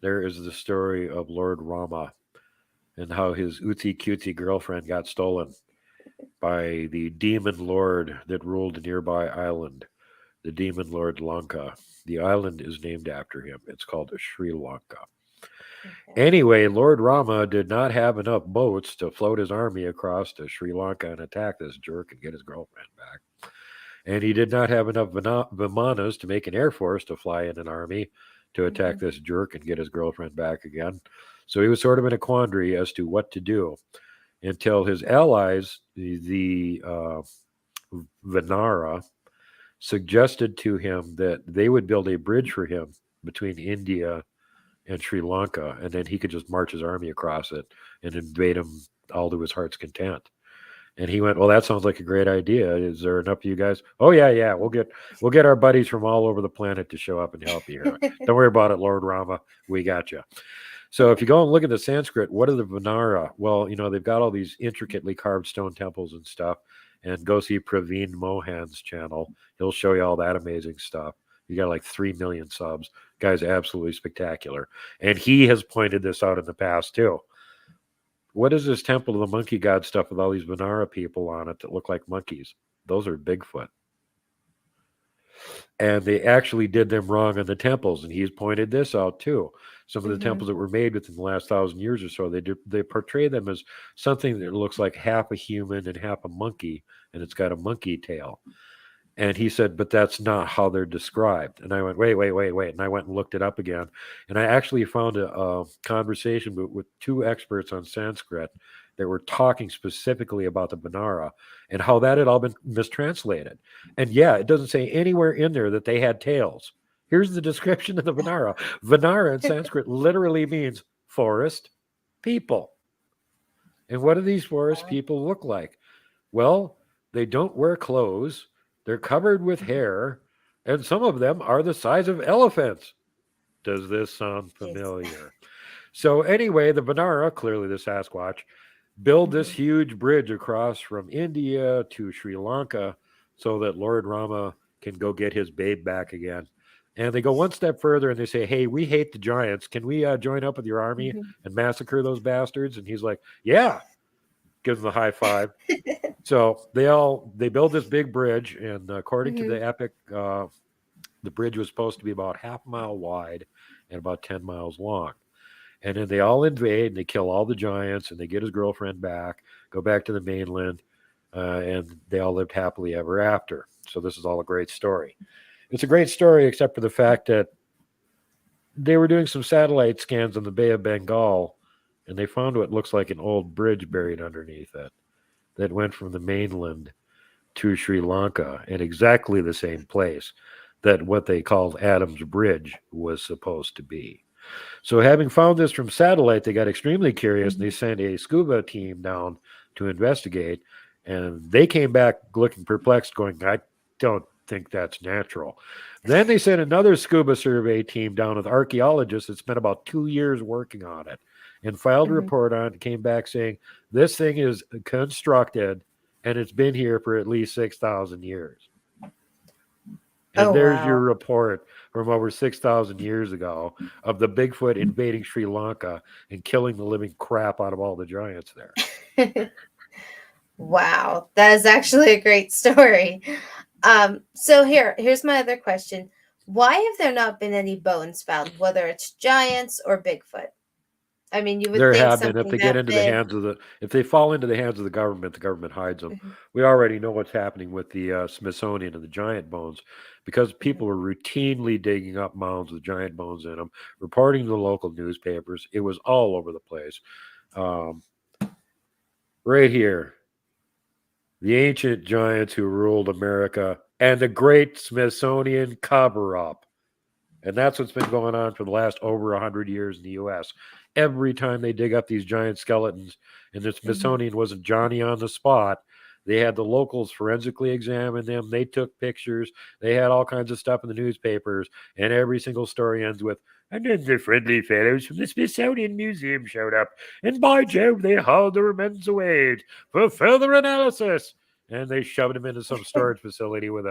There is the story of Lord Rama and how his ootsy cutesy girlfriend got stolen by the demon lord that ruled a nearby island, the demon lord Lanka. The island is named after him. It's called Sri Lanka. Okay. Anyway, Lord Rama did not have enough boats to float his army across to Sri Lanka and attack this jerk and get his girlfriend back. And he did not have enough vimanas to make an air force to fly in an army to attack this jerk and get his girlfriend back again. So he was sort of in a quandary as to what to do until his allies, the Vanara, suggested to him that they would build a bridge for him between India and Sri Lanka, and then he could just march his army across it and invade them all to his heart's content. And he went, well, that sounds like a great idea. Is there enough of you guys? Oh, yeah. We'll get our buddies from all over the planet to show up and help you here. Don't worry about it, Lord Rama. We got you. So if you go and look at the Sanskrit, what are the Vinara? Well, they've got all these intricately carved stone temples and stuff. And go see Praveen Mohan's channel. He'll show you all that amazing stuff. You got like 3 million subs. Guy's absolutely spectacular. And he has pointed this out in the past too. What is this temple of the monkey god stuff with all these Vinara people on it that look like monkeys? Those are Bigfoot. And they actually did them wrong on the temples, and he's pointed this out too. Some of the temples that were made within the last 1,000 years or so, they portray them as something that looks like half a human and half a monkey, and it's got a monkey tail. And he said, but that's not how they're described. And I went, wait. And I went and looked it up again. And I actually found a conversation with two experts on Sanskrit that were talking specifically about the Vinara and how that had all been mistranslated. And yeah, it doesn't say anywhere in there that they had tails. Here's the description of the Vinara. Vinara in Sanskrit literally means forest people. And what do these forest people look like? Well, they don't wear clothes. They're covered with hair, and some of them are the size of elephants. Does this sound familiar? So anyway, the Vinara, clearly the Sasquatch, build this huge bridge across from India to Sri Lanka so that Lord Rama can go get his babe back again. And they go one step further and they say, hey, we hate the giants. Can we join up with your army and massacre those bastards? And he's like, yeah. Gives them a high five. So they build this big bridge, and according to the epic, the bridge was supposed to be about half a mile wide and about 10 miles long. And then they all invade, and they kill all the giants, and they get his girlfriend back, go back to the mainland, and they all lived happily ever after. So this is all a great story. It's a great story, except for the fact that they were doing some satellite scans on the Bay of Bengal, and they found what looks like an old bridge buried underneath it that went from the mainland to Sri Lanka in exactly the same place that what they called Adam's Bridge was supposed to be. So having found this from satellite, they got extremely curious, and they sent a scuba team down to investigate, and they came back looking perplexed, going, I don't think that's natural. Then they sent another scuba survey team down with archaeologists that spent about 2 years working on it and filed a report on it and came back saying, this thing is constructed and it's been here for at least 6,000 years. And there's your report from over 6,000 years ago of the Bigfoot invading Sri Lanka and killing the living crap out of all the giants there. Wow, that is actually a great story. So here's my other question. Why have there not been any bones found, whether it's giants or Bigfoot? I mean, you would there think have been. If they get into the hands of if they fall into the hands of the government hides them. We already know what's happening with the Smithsonian and the giant bones, because people are routinely digging up mounds with giant bones in them, reporting to the local newspapers. It was all over the place. Right here, the ancient giants who ruled America and the great Smithsonian cover-up. And that's what's been going on for the last over 100 years in the U.S. Every time they dig up these giant skeletons, and the Smithsonian wasn't Johnny on the spot, they had the locals forensically examine them. They took pictures. They had all kinds of stuff in the newspapers, and every single story ends with, and then the friendly fellows from the Smithsonian Museum showed up, and by Jove, they hauled the remains away for further analysis. And they shoved them into some storage facility with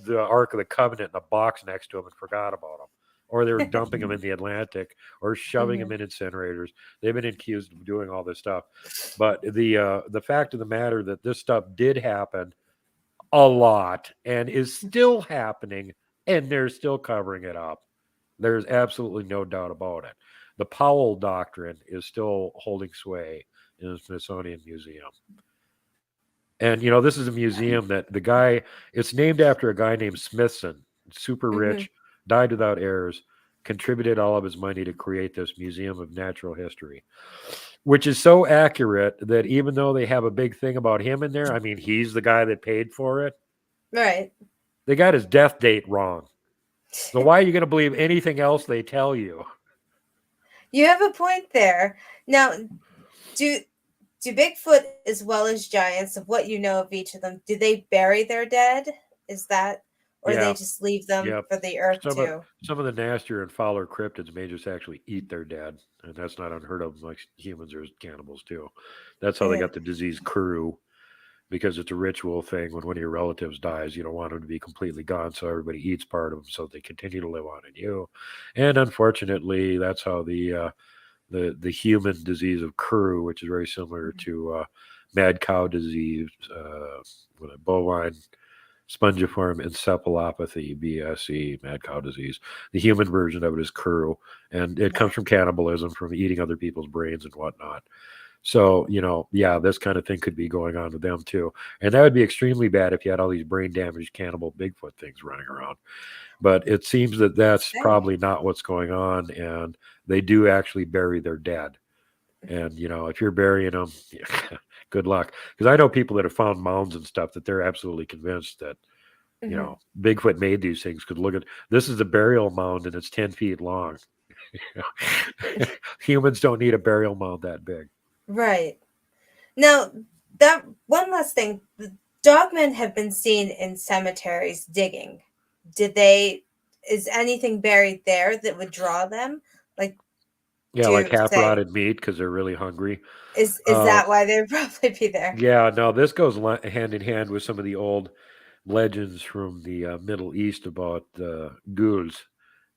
the Ark of the Covenant in a box next to them and forgot about them. Or they were dumping them in the Atlantic or shoving them in incinerators. They've been accused of doing all this stuff. But the fact of the matter that this stuff did happen a lot and is still happening, and they're still covering it up. There's absolutely no doubt about it. The Powell Doctrine is still holding sway in the Smithsonian Museum. And, this is a museum that it's named after a guy named Smithson, super rich, died without heirs, contributed all of his money to create this Museum of Natural History, which is so accurate that even though they have a big thing about him in there, I mean, he's the guy that paid for it. Right. They got his death date wrong. So why are you going to believe anything else they tell you? You have a point there. Now, do Bigfoot, as well as giants, of what you know of each of them, do they bury their dead? Is that or they Yeah. just leave them Yep. for the earth Some of too? some of the nastier and fouler cryptids may just actually eat their dead, and that's not unheard of. Like humans are cannibals too. That's how they Mhm. got the disease Kuru, because it's a ritual thing. When one of your relatives dies, you don't want them to be completely gone, so everybody eats part of them, so they continue to live on in you. And unfortunately, that's how the human disease of Kuru, which is very similar to mad cow disease, with a bovine spongiform encephalopathy, BSE, mad cow disease. The human version of it is Kuru, and it comes Right. from cannibalism, from eating other people's brains and whatnot. So, yeah, this kind of thing could be going on with them too. And that would be extremely bad if you had all these brain damaged cannibal Bigfoot things running around. But it seems that that's Say. probably not what's going on. And they do actually bury their dead. And, if you're burying them, good luck. Because I know people that have found mounds and stuff that they're absolutely convinced that, Hmm. Bigfoot made these things. Because look at this is a burial mound and it's 10 feet long. Humans don't need a burial mound that big. Right. Now, that one last thing. The dogmen have been seen in cemeteries digging. Did they? Is anything buried there that would draw them? Like, Yeah, like do half say rotted meat because they're really hungry. is Uh, that why they'd probably be there? yeah, no, this goes hand in hand with some of the old legends from the Middle East about ghouls.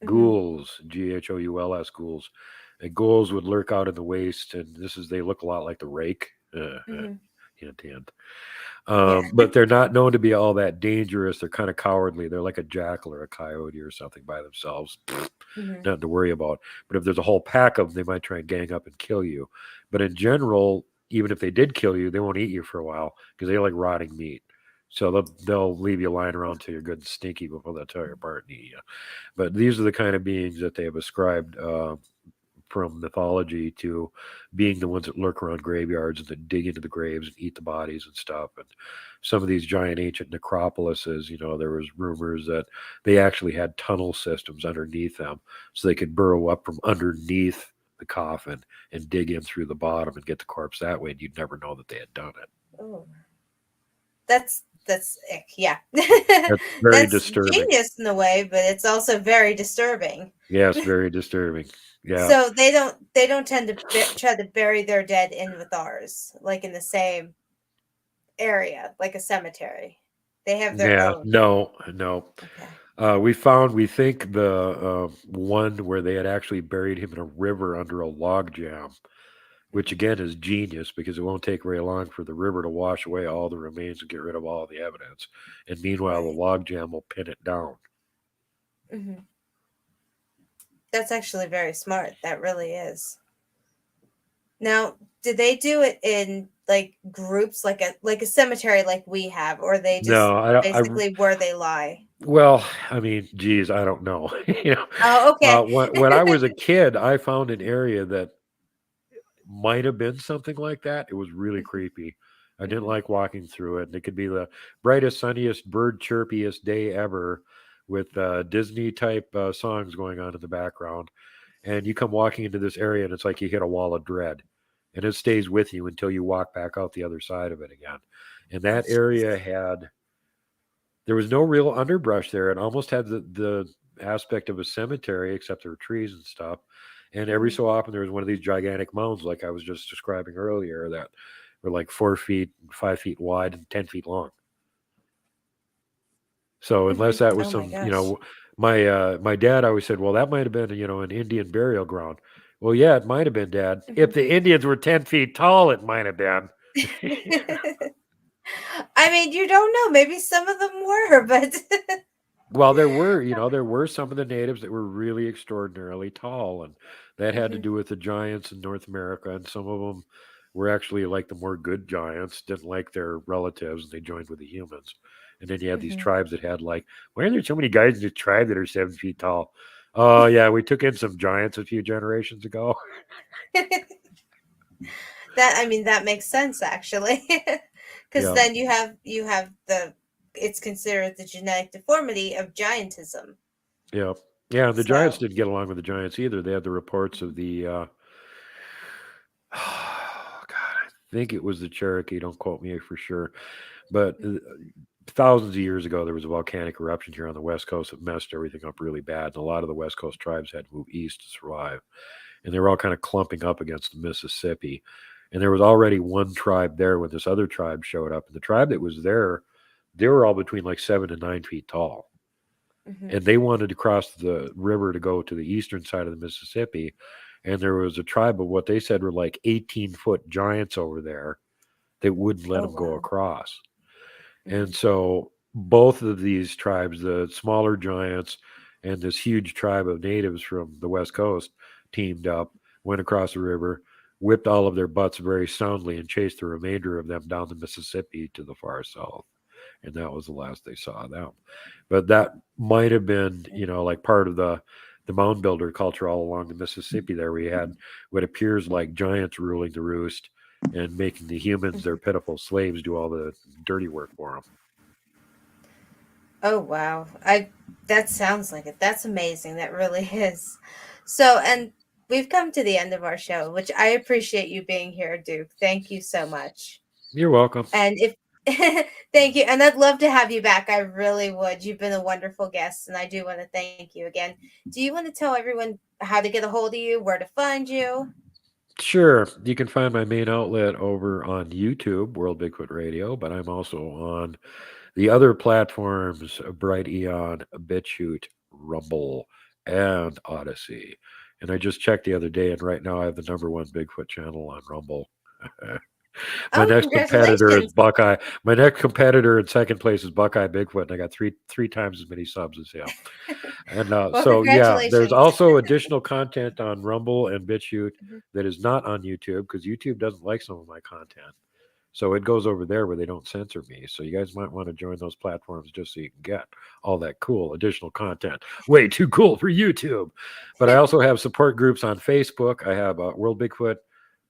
Hmm. Ghouls, Ghouls, ghouls. And ghouls would lurk out in the waste, and they look a lot like the rake. Hmm. Hint, hint. Yeah. But they're not known to be all that dangerous. They're kind of cowardly. They're like a jackal or a coyote or something by themselves. Hmm. Nothing to worry about. But if there's a whole pack of them, they might try and gang up and kill you. But in general, even if they did kill you, they won't eat you for a while because they like rotting meat. So they'll leave you lying around till you're good and stinky before they'll tear you apart and eat you. But these are the kind of beings that they have ascribed from mythology to being the ones that lurk around graveyards and that dig into the graves and eat the bodies and stuff. And some of these giant ancient necropolises, there was rumors that they actually had tunnel systems underneath them so they could burrow up from underneath the coffin and dig in through the bottom and get the corpse that way, and you'd never know that they had done it. Oh, that's ick. Yeah. That's very That's disturbing. genius in a way, but it's also very disturbing. Yes, very disturbing. Yeah. So they don't tend to try to bury their dead in with ours, like in the same area, like a cemetery. They have their Yeah, own. no, no. Okay. We think the one where they had actually buried him in a river under a log jam, which Hmm. again is genius because it won't take very long for the river to wash away all the remains and get rid of all the evidence. And meanwhile, the Right. log jam will pin it down. Hmm. That's actually very smart. That really is. Now, did they do it in like groups, like a cemetery, like we have, or they just No, I don't. basically where they lie? Well, I mean, geez, I don't know. Oh, okay. When I was a kid, I found an area that might have been something like that. It was really creepy. I didn't Hmm. like walking through it. And it could be the brightest, sunniest, bird chirpiest day ever with Disney type songs going on in the background. And you come walking into this area and it's like you hit a wall of dread. And it stays with you until you walk back out the other side of it again. And Oh, that area jeez. there was no real underbrush there. It almost had the aspect of a cemetery, except there were trees and stuff. And every Hmm. so often there was one of these gigantic mounds, like I was just describing earlier, that were like 4 feet, 5 feet wide, and 10 feet long. So Hmm. unless that was Oh my some, gosh. my dad always said, well, that might have been, an Indian burial ground. Well, yeah, it might have been, Dad. If Hmm. the Indians were 10 feet tall, it might have been. I mean, you don't know. Maybe some of them were, but Well, there were some of the natives that were really extraordinarily tall, and that had to Mhm, do with the giants in North America. And some of them were actually like the more good giants, didn't like their relatives, and they joined with the humans. And then you had these mhm. tribes that had like, why are there so many guys in this tribe that are 7 feet tall? Oh, yeah, we took in some giants a few generations ago. That I mean that makes sense actually, because Yeah, then you have the it's considered the genetic deformity of giantism. yeah, yeah. And the giants So, didn't get along with the giants either. They had the reports mhm, of the oh God, I think it was the Cherokee. Don't quote me for sure, but mhm, thousands of years ago, there was a volcanic eruption here on the West Coast that messed everything up really bad. And a lot of the West Coast tribes had to move east to survive. And they were all kind of clumping up against the Mississippi. And there was already one tribe there when this other tribe showed up. And the tribe that was there, they were all between like 7 to 9 feet tall. Mm-hmm. And they wanted to cross the river to go to the eastern side of the Mississippi. And there was a tribe of what they said were like 18-foot giants over there that wouldn't let Oh, them go wow. across. Mm-hmm. And so both of these tribes, the smaller giants and this huge tribe of natives from the West Coast, teamed up, went across the river, whipped all of their butts very soundly, and chased the remainder of them down the Mississippi to the far south. And that was the last they saw of them. But that might have been, like part of the mound builder culture all along the Mississippi there. We had what appears like giants ruling the roost and making the humans, their pitiful slaves, do all the dirty work for them. Oh, wow. That sounds like it. That's amazing. That really is. So, and we've come to the end of our show, which I appreciate you being here, Duke. Thank you so much. You're welcome. And if thank you. And I'd love to have you back. I really would. You've been a wonderful guest, and I do want to thank you again. Do you want to tell everyone how to get a hold of you, where to find you? Sure. You can find my main outlet over on YouTube, World Bigfoot Radio, but I'm also on the other platforms, Bright Eon, BitChute, Rumble, and Odyssey. And I just checked the other day, and right now I have the #1 Bigfoot channel on Rumble. My Oh, next competitor is congratulations. Buckeye. My next competitor in second place is Buckeye Bigfoot, and I got three times as many subs as him. And Well, so, yeah, there's congratulations. also additional content on Rumble and BitChute Mhm. that is not on YouTube because YouTube doesn't like some of my content. So it goes over there where they don't censor me. So you guys might want to join those platforms just so you can get all that cool additional content. Way too cool for YouTube. But I also have support groups on Facebook. I have a World Bigfoot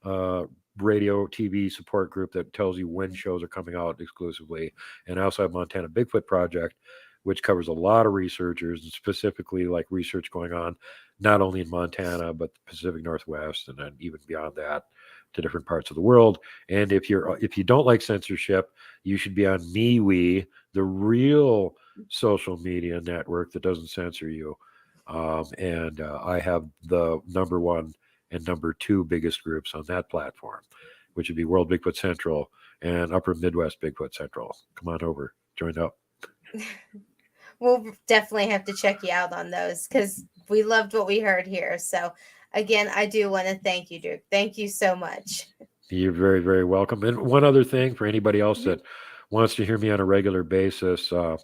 uh, radio TV support group that tells you when shows are coming out exclusively. And I also have Montana Bigfoot Project, which covers a lot of researchers and specifically like research going on not only in Montana but the Pacific Northwest and then even beyond that to different parts of the world. And if you don't like censorship, you should be on MeWe, the real social media network that doesn't censor you. And I have the #1 and #2 biggest groups on that platform, which would be World Bigfoot Central and Upper Midwest Bigfoot Central. Come on over, join up. We'll definitely have to check you out on those because we loved what we heard here. So, again, I do want to thank you, Duke. Thank you so much. You're very, very welcome. And one other thing for anybody else Mhm. that wants to hear me on a regular basis, I'm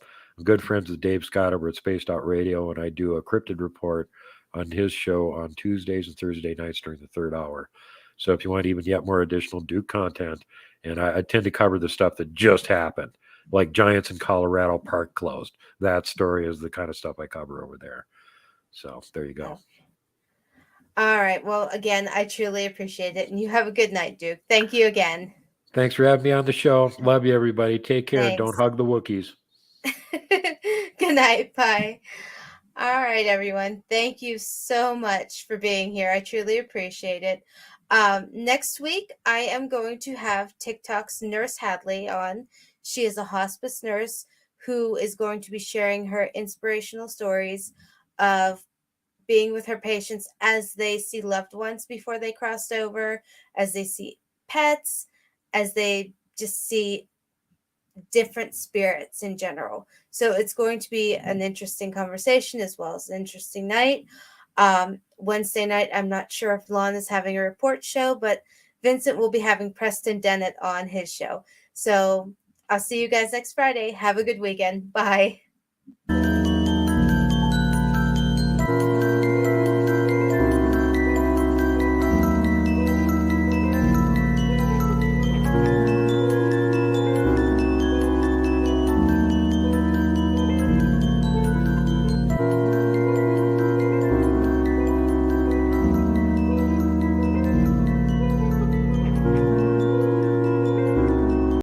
good friends with Dave Scott over at Spaced Out Radio, and I do a cryptid report on his show on Tuesdays and Thursday nights during the third hour. So if you want even yet more additional Duke content, and I tend to cover the stuff that just happened, like Giants in Colorado Park closed. That story is the kind of stuff I cover over there. So there you go. Oh. All right. Well, again, I truly appreciate it. And you have a good night, Duke. Thank you again. Thanks for having me on the show. Love you, everybody. Take care and don't Thanks. hug the Wookiees. Good night. Bye. All right, everyone. Thank you so much for being here. I truly appreciate it. Next week, I am going to have TikTok's Nurse Hadley on. She is a hospice nurse who is going to be sharing her inspirational stories of being with her patients as they see loved ones before they crossed over, as they see pets, as they just see different spirits in general. So it's going to be an interesting conversation as well as an interesting night. Wednesday night, I'm not sure if Lon is having a report show, but Vincent will be having Preston Dennett on his show. So I'll see you guys next Friday. Have a good weekend. Bye.